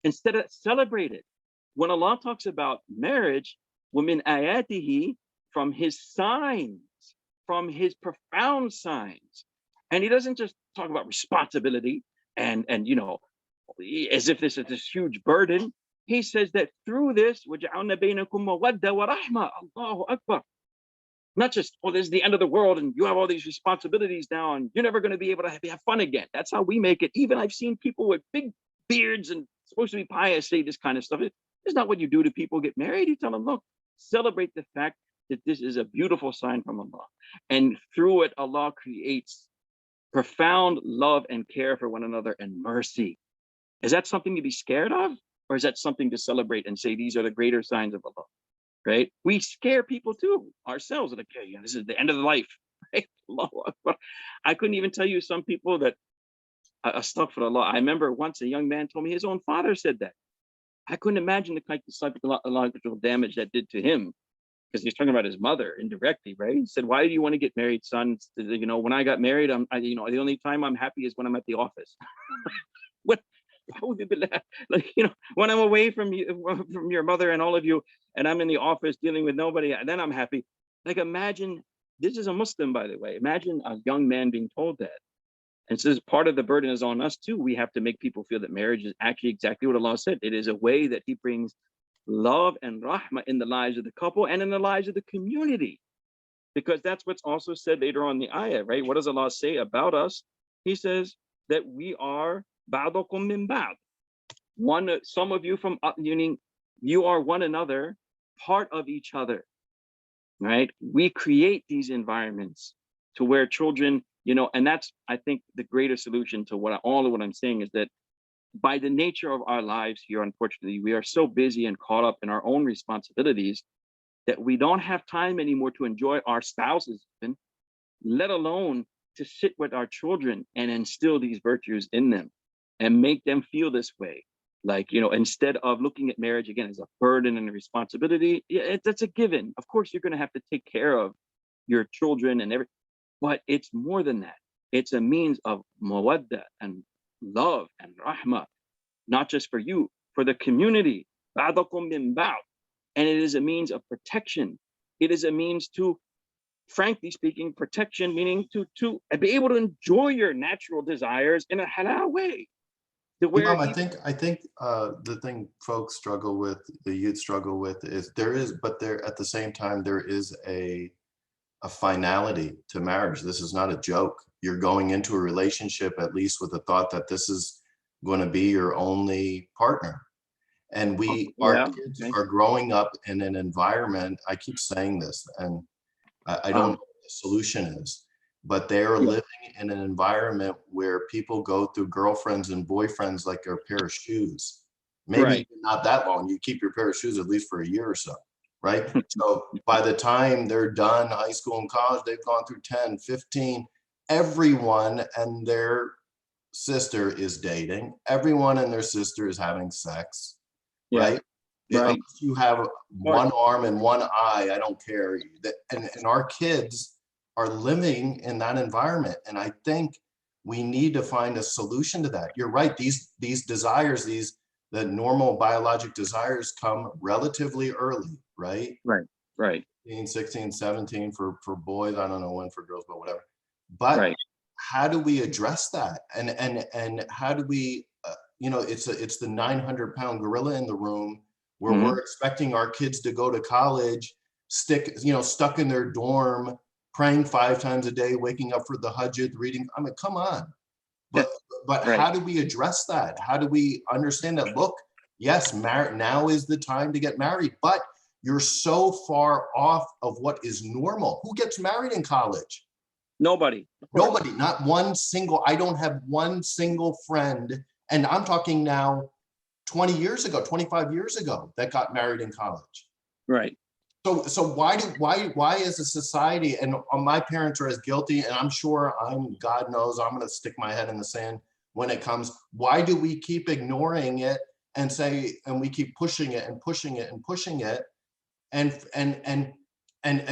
instead of celebrate it. When Allah talks about marriage, وَمِنْ آيَاتِهِ, from his signs, from his profound signs, and he doesn't just talk about responsibility and as if this is this huge burden. He says that through this, وَجَعَلْنَا بَيْنَكُمْ مَوَدَّةً وَرَحْمَةً. Allahu Akbar. Not just, this is the end of the world and you have all these responsibilities now and you're never going to be able to have fun again. That's how we make it. Even I've seen people with big beards and supposed to be pious say this kind of stuff. It's not what you do to people get married. You tell them, look, celebrate the fact that this is a beautiful sign from Allah. And through it, Allah creates profound love and care for one another and mercy. Is that something to be scared of? Or is that something to celebrate and say, these are the greater signs of Allah, right? We scare people too, ourselves. Like, yeah, this is the end of the life, right? I couldn't even tell you some people that, astaghfirullah. I remember once a young man told me his own father said that. I couldn't imagine the kind of psychological damage that did to him, because he's talking about his mother indirectly, right? He said, why do you want to get married, son? When I got married, the only time I'm happy is when I'm at the office. What? Like, when I'm away from you, from your mother and all of you, and I'm in the office dealing with nobody, and then I'm happy. Like, imagine this is a Muslim, by the way. Imagine a young man being told that. And so part of the burden is on us too. We have to make people feel that marriage is actually exactly what Allah said. It is a way that He brings love and rahmah in the lives of the couple and in the lives of the community. Because that's what's also said later on in the ayah, right? What does Allah say about us? He says that we are ba'dukum min ba'd. Some of you from, meaning you are one another, part of each other, right? We create these environments to where children, and that's, I think, the greater solution to all of what I'm saying is that by the nature of our lives here, unfortunately, we are so busy and caught up in our own responsibilities that we don't have time anymore to enjoy our spouses, even, let alone to sit with our children and instill these virtues in them and make them feel this way. Like, instead of looking at marriage again as a burden and a responsibility, that's a given. Of course, you're going to have to take care of your children and everything, but it's more than that. It's a means of mawadda and love and rahmah, not just for you, for the community. Ba'dakum min ba'd. And it is a means of protection. It is a means to, frankly speaking, protection, meaning to be able to enjoy your natural desires in a halal way. Imam, I think the thing folks struggle with, the youth struggle with, is but there at the same time there is a finality to marriage. This is not a joke. You're going into a relationship at least with the thought that this is going to be your only partner. And our kids are growing up in an environment, I keep saying this, and I don't know what the solution is, but they are living in an environment where people go through girlfriends and boyfriends like a pair of shoes. Maybe not that long. You keep your pair of shoes at least for a year or so, right? So by the time they're done high school and college, they've gone through 10, 15, everyone and their sister is dating. Everyone and their sister is having sex. Right? Unless you have one arm and one eye, I don't care. And our kids are living in that environment. And I think we need to find a solution to that. You're right. These desires, the normal biologic desires come relatively early, right? Right. 16, 17 for boys. I don't know when for girls, but whatever. But how do we address that? And how do we, it's the 900-pound gorilla in the room where we're expecting our kids to go to college, stuck in their dorm, praying 5 times a day, waking up for the hajjud, reading. I mean, come on. But how do we address that? How do we understand that? Look, yes, now is the time to get married, but you're so far off of what is normal. Who gets married in college? Nobody. Nobody, not one single. I don't have one single friend, and I'm talking now 20 years ago, 25 years ago, that got married in college. Right. So why as a society, and my parents are as guilty, and I'm sure God knows I'm going to stick my head in the sand when it comes. Why do we keep ignoring it and we keep pushing it and pushing it and pushing it? And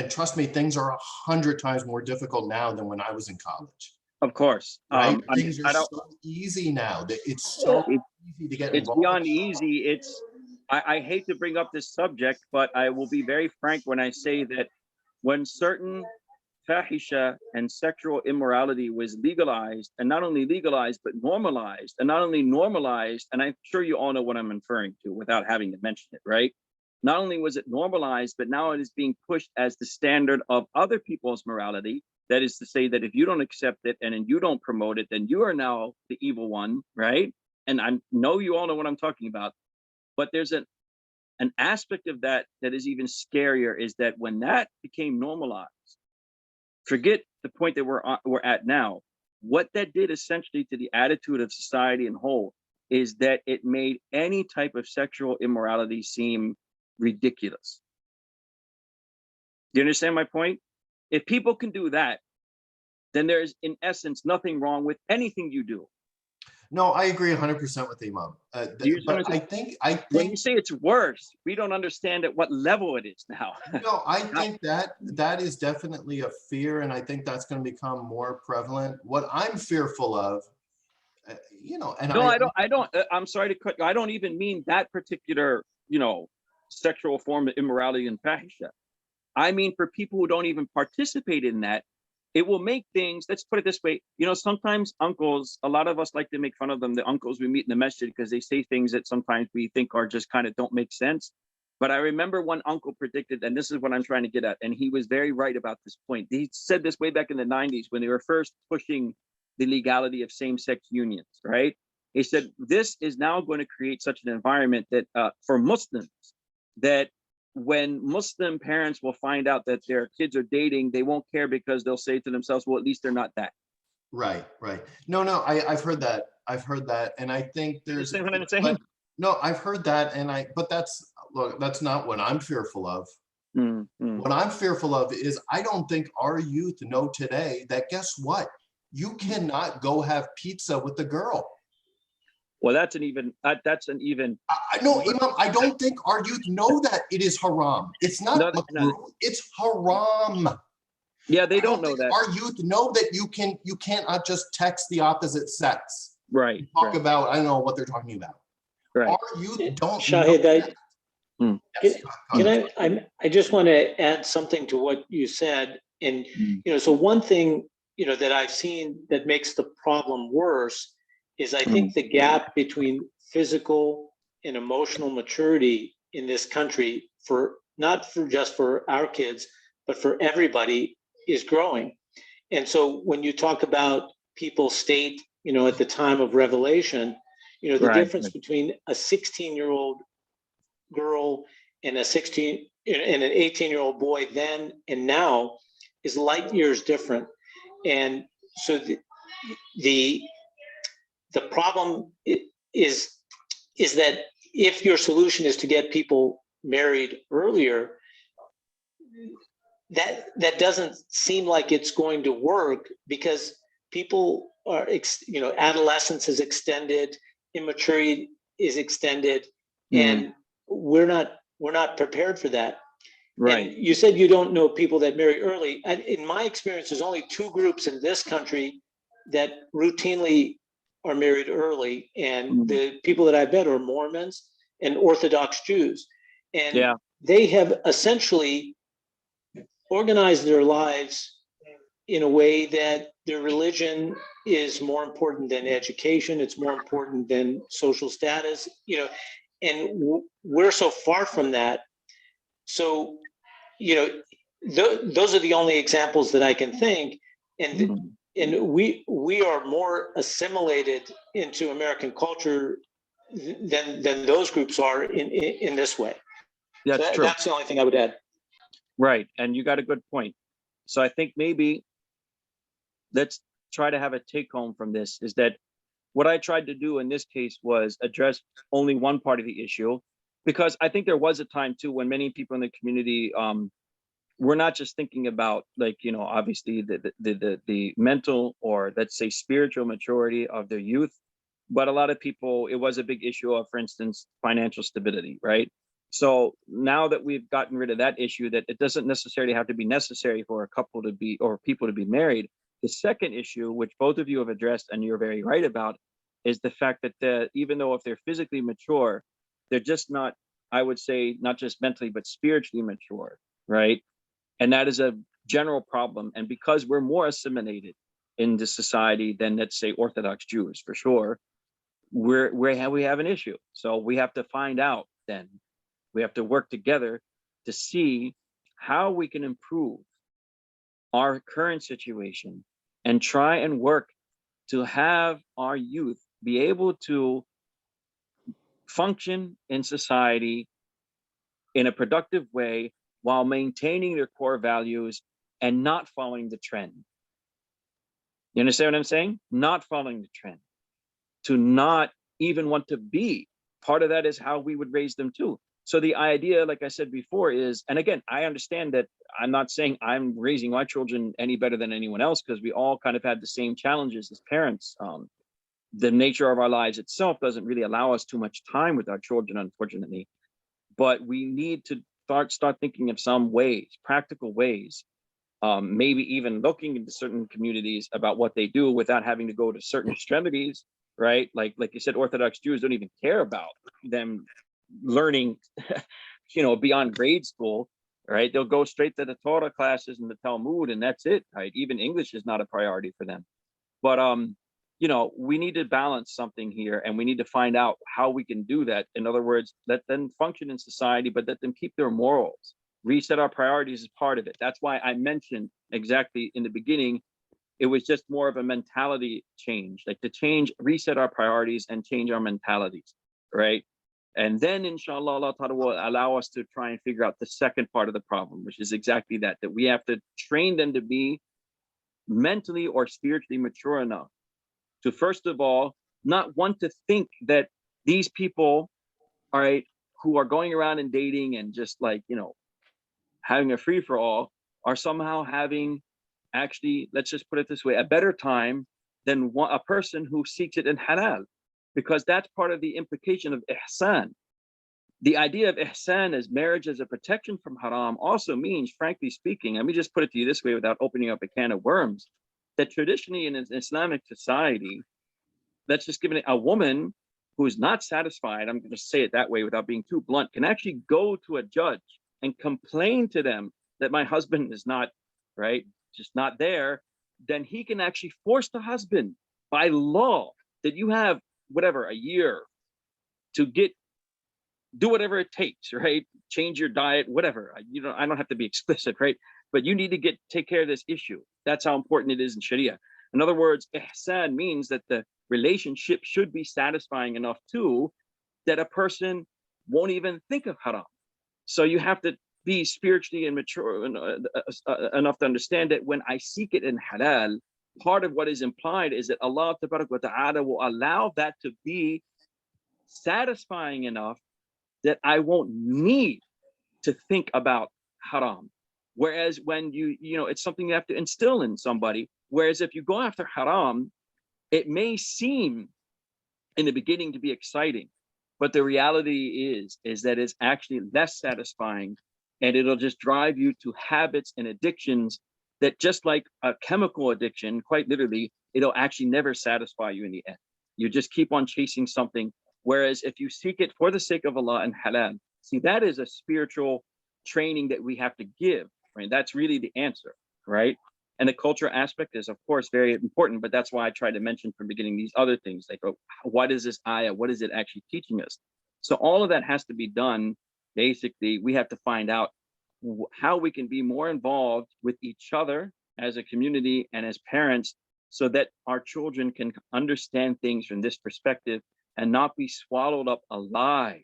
trust me, things are 100 times more difficult now than when I was in college. Of course. Right? Things are so easy now. It's so easy to get involved. It's beyond easy. I hate to bring up this subject, but I will be very frank when I say that when certain fahisha and sexual immorality was legalized, and not only legalized, but normalized, and not only normalized, and I'm sure you all know what I'm referring to without having to mention it, right? Not only was it normalized, but now it is being pushed as the standard of other people's morality. That is to say that if you don't accept it and you don't promote it, then you are now the evil one, right? And I know you all know what I'm talking about. But there's an aspect of that is even scarier, is that when that became normalized, forget the point that we're at now, what that did essentially to the attitude of society in whole is that it made any type of sexual immorality seem ridiculous. Do you understand my point? If people can do that, then there's in essence nothing wrong with anything you do. No, I agree 100% with Imam. But I think when you say it's worse, we don't understand at what level it is now. No, I think that is definitely a fear, and I think that's going to become more prevalent. What I'm fearful of, and no, I don't. I'm sorry to cut you. I don't even mean that particular, sexual form of immorality and fahisha. I mean, for people who don't even participate in that, it will make things, let's put it this way, you know, sometimes uncles, a lot of us like to make fun of them, the uncles we meet in the masjid, because they say things that sometimes we think are just kind of don't make sense. But I remember one uncle predicted, and this is what I'm trying to get at, and he was very right about this point. He said this way back in the 90s when they were first pushing the legality of same-sex unions, right? He said, this is now going to create such an environment that for Muslims, that when Muslim parents will find out that their kids are dating, they won't care because they'll say to themselves, well, at least they're not that. Right, right. No, I've heard that. I've heard that. And I think You there's, understand what I'm saying? but no, I've heard that. But look, that's not what I'm fearful of. What I'm fearful of is I don't think our youth know today that guess what? You cannot go have pizza with the girl. Well, that's an even. No, Imam, I don't think our youth know that it is haram. It's not No, makruh, it's haram. yeah, they I don't know think that. our youth know that you cannot just text the opposite sex. Right. Talk about, I don't know what they're talking about. Right. Our youth don't Shahid, know. Yes, I just want to add something to what you said. And, so one thing, that I've seen that makes the problem worse is I think the gap between physical and emotional maturity in this country not just for our kids, but for everybody is growing. And so when you talk about people's state, at the time of revelation, the difference between a 16-year-old girl and an 18-year-old boy then and now is light years different. And so the problem is that if your solution is to get people married earlier, that doesn't seem like it's going to work, because people are, adolescence is extended, immaturity is extended, and we're not prepared for that. Right. And you said you don't know people that marry early. In my experience, there's only two groups in this country that routinely are married early, and the people that I bet are Mormons and Orthodox Jews, and they have essentially organized their lives in a way that their religion is more important than education. It's more important than social status, and we're so far from that. So, those are the only examples that I can think. And we are more assimilated into American culture than those groups are in this way. That's true. That's the only thing I would add. Right. And you got a good point. So I think maybe let's try to have a take home from this, is that what I tried to do in this case was address only one part of the issue, because I think there was a time too when many people in the community were not just thinking about, like, obviously the mental, or let's say spiritual maturity of their youth, but a lot of people, it was a big issue of, for instance, financial stability, right? So now that we've gotten rid of that issue, that it doesn't necessarily have to be necessary for a couple to be, or people to be married. The second issue, which both of you have addressed and you're very right about, is the fact that even though if they're physically mature, they're just not, I would say, not just mentally, but spiritually mature, right? And that is a general problem. And because we're more assimilated in this society than, let's say, Orthodox Jews, for sure, we have an issue. So we have to find out then. We have to work together to see how we can improve our current situation and try and work to have our youth be able to function in society in a productive way while maintaining their core values and not following the trend. You understand what I'm saying? Not following the trend. To not even want to be. Part of that is how we would raise them too. So the idea, like I said before, is, and again, I understand that I'm not saying I'm raising my children any better than anyone else, because we all kind of had the same challenges as parents. The nature of our lives itself doesn't really allow us too much time with our children, unfortunately. But we need to start thinking of some ways, practical ways, maybe even looking into certain communities about what they do without having to go to certain extremities, right? Like you said, Orthodox Jews don't even care about them learning, beyond grade school. right? They'll go straight to the Torah classes and the Talmud, and that's it, right? Even English is not a priority for them. But you know, we need to balance something here, and we need to find out how we can do that. In other words, let them function in society, but let them keep their morals. Reset our priorities is part of it. That's why I mentioned exactly in the beginning, it was just more of a mentality change, like to change, reset our priorities and change our mentalities, right? And then inshallah, Allah Ta'ala will allow us to try and figure out the second part of the problem, which is exactly that, that we have to train them to be mentally or spiritually mature enough to, first of all, not want to think that these people, all right, who are going around and dating and just like, you know, having a free for all, are somehow having, actually, let's just put it this way, a better time than a person who seeks it in halal, because that's part of the implication of ihsan. The idea of ihsan as marriage as a protection from haram also means, frankly speaking, let me just put it to you this way without opening up a can of worms, that traditionally in an Islamic society, let's just give it a woman who is not satisfied, I'm going to say it that way without being too blunt, can actually go to a judge and complain to them that my husband is not, right, just not there. Then he can actually force the husband by law that you have whatever, a year to do whatever it takes, right? Change your diet, whatever. You know, I don't have to be explicit, right? But you need to take care of this issue. That's how important it is in Sharia. In other words, ihsan means that the relationship should be satisfying enough too, that a person won't even think of haram. So you have to be spiritually and mature enough to understand that when I seek it in halal, part of what is implied is that Allah Ta'ala will allow that to be satisfying enough that I won't need to think about haram. Whereas when you know, it's something you have to instill in somebody. Whereas if you go after haram, it may seem in the beginning to be exciting, but the reality is that it's actually less satisfying, and it'll just drive you to habits and addictions that, just like a chemical addiction, quite literally, it'll actually never satisfy you in the end. You just keep on chasing something. Whereas if you seek it for the sake of Allah and halal, see, that is a spiritual training that we have to give, right? That's really the answer, right? And the culture aspect is, of course, very important, but that's why I tried to mention from the beginning these other things, like, oh, what is this ayah? What is it actually teaching us? So all of that has to be done. Basically, we have to find out how we can be more involved with each other as a community and as parents, so that our children can understand things from this perspective and not be swallowed up alive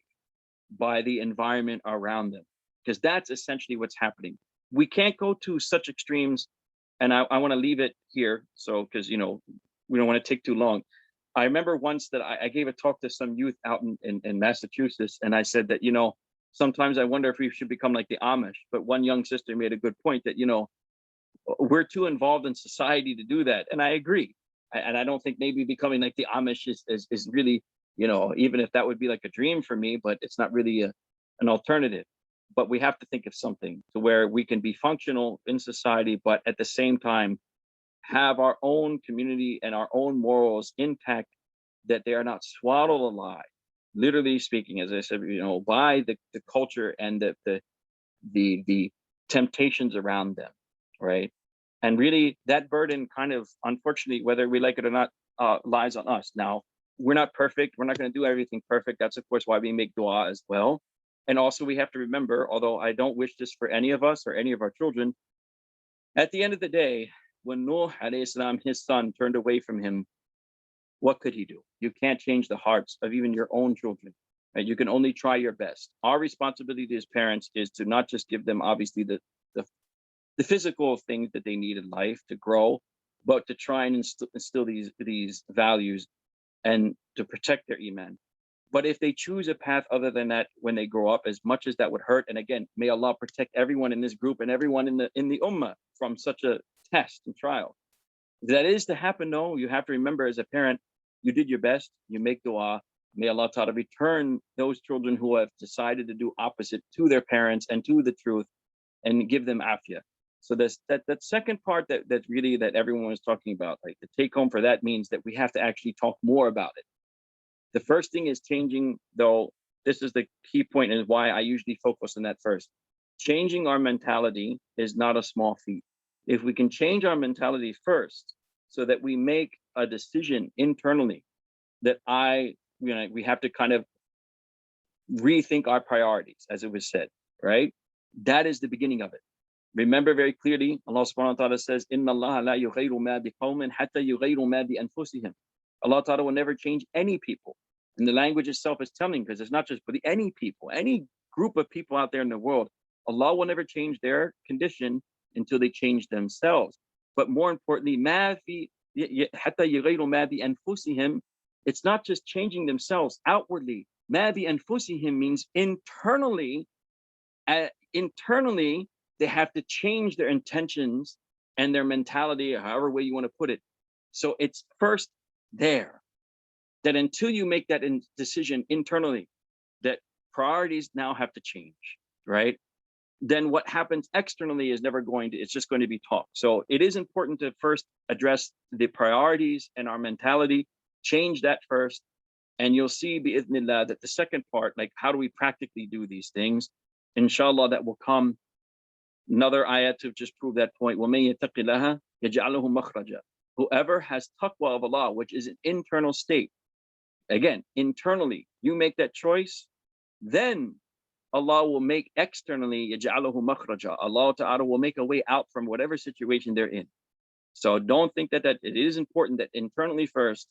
by the environment around them, because that's essentially what's happening. We can't go to such extremes, and I want to leave it here, so, because, you know, we don't want to take too long. I remember once that I gave a talk to some youth out in Massachusetts, and I said that, you know, sometimes I wonder if we should become like the Amish. But one young sister made a good point that, you know, we're too involved in society to do that, and I agree. And I don't think maybe becoming like the Amish is really, you know, even if that would be like a dream for me, but it's not really an alternative. But we have to think of something to where we can be functional in society, but at the same time have our own community and our own morals intact, that they are not swallowed alive, literally speaking, as I said, you know, by the culture and the temptations around them, right? And really, that burden kind of, unfortunately, whether we like it or not, lies on us. Now, we're not perfect. We're not going to do everything perfect. That's, of course, why we make dua as well. And also, we have to remember, although I don't wish this for any of us or any of our children, at the end of the day, when Nuh alayhi salam, his son, turned away from him, what could he do? You can't change the hearts of even your own children, right? You can only try your best. Our responsibility as parents is to not just give them, obviously, the physical things that they need in life to grow, but to try and instill these values and to protect their iman. But if they choose a path other than that when they grow up, as much as that would hurt, and again, may Allah protect everyone in this group and everyone in the ummah from such a test and trial. If that is to happen, no, you have to remember, as a parent, you did your best, you make dua. May Allah Ta'ala return those children who have decided to do opposite to their parents and to the truth, and give them afiyah. So that second part that really that everyone was talking about, like the take home for that, means that we have to actually talk more about it. The first thing is changing, though, this is the key point and why I usually focus on that first. changing our mentality is not a small feat. If we can change our mentality first so that we make a decision internally that we have to kind of rethink our priorities, as it was said, right? That is the beginning of it. Remember very clearly, Allah subhanahu wa ta'ala says, Inna Allah la yughayru ma biqawmin hatta yughayru ma bi anfusihim. Allah ta'ala will never change any people. And the language itself is telling, because it's not just for any people, any group of people out there in the world, Allah will never change their condition until they change themselves. But more importantly, hatta yughayru ma bi anfusihim, it's not just changing themselves outwardly. Ma bi anfusihim means internally, they have to change their intentions and their mentality, or however way you want to put it. So it's first there, that until you make that decision internally, that priorities now have to change, right? Then what happens externally is never going to, it's just going to be talk. So it is important to first address the priorities and our mentality, change that first, and you'll see bi'idhnillah that the second part, like how do we practically do these things, inshallah, that will come. Another ayat to just prove that point. وَمَن يَتَقِ اللَّهَ يَجْعَلْهُ مَخْرَجًا. Whoever has taqwa of Allah, which is an internal state, again, internally, you make that choice, then Allah will make externally, يَجْعَلْهُ مَخْرَجًا. Allah Ta'ala will make a way out from whatever situation they're in. So don't think that it is important that internally first,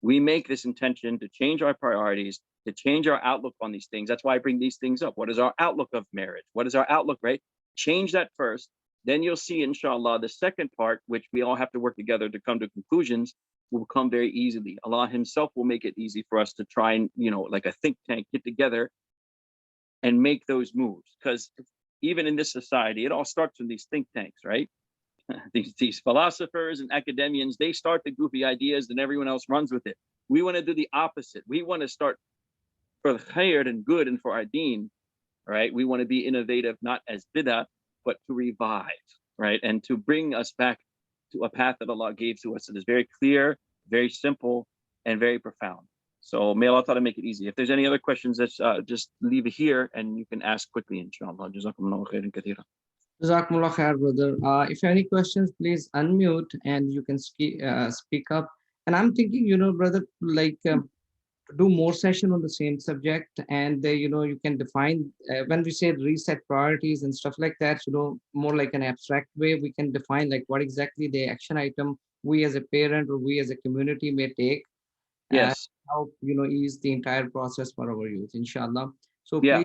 we make this intention to change our priorities, to change our outlook on these things. That's why I bring these things up. What is our outlook of marriage? What is our outlook, right? Change that first. Then you'll see, inshallah, the second part, which we all have to work together to come to conclusions, will come very easily. Allah Himself will make it easy for us to try and, like a think tank, get together and make those moves. Because even in this society, it all starts with these think tanks, right? These philosophers and academians, they start the goofy ideas and everyone else runs with it. We want to do the opposite. We want to start for the khair and good and for our deen, right? We want to be innovative, not as bid'ah, but to revive, right? And to bring us back to a path that Allah gave to us that is very clear, very simple, and very profound. So may Allah Ta'ala make it easy. If there's any other questions, just leave it here and you can ask quickly, inshallah. Jazakumullahu khairan kathira. Jazakumullah khair, brother. If you have any questions, please unmute and you can speak up. And I'm thinking, brother, like do more session on the same subject, and you can define when we say reset priorities and stuff like that, more like an abstract way, we can define like what exactly the action item we as a parent or we as a community may take. Yes. Help ease the entire process for our youth, inshallah. So Yeah.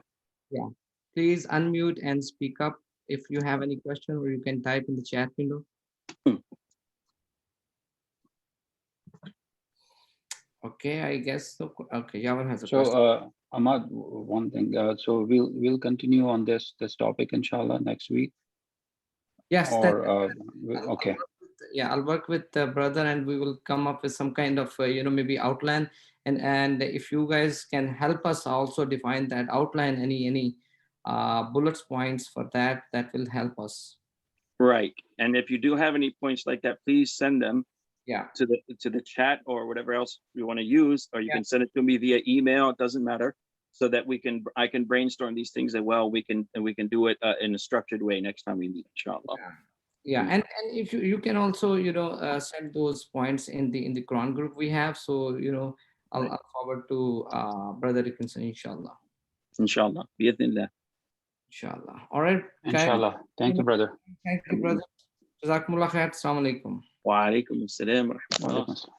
please unmute and speak up if you have any question, or you can type in the chat window. Okay, I guess so. Okay, Yavan has a question. So Ahmad, one thing. So we'll continue on this topic, inshallah, next week. Yes. Or okay. I'll work with the brother and we will come up with some kind of maybe outline, and if you guys can help us also define that outline, any bullets points for that will help us. Right. And if you do have any points like that, please send them to the chat or whatever else you want to use, or you can send it to me via email. It doesn't matter, so that I can brainstorm these things as well. We can do it in a structured way next time we meet, inshallah. And if you can also send those points in the Quran group we have, so I'll forward to brother Dickinson, inshallah. Inshallah. Bi'idhnillah. Inshallah. All right. Inshallah. Thank you, brother. Thank you, brother. Jazakumullah khair. Assalamu alaikum. Wa alaikum assalam wa rahmatullah.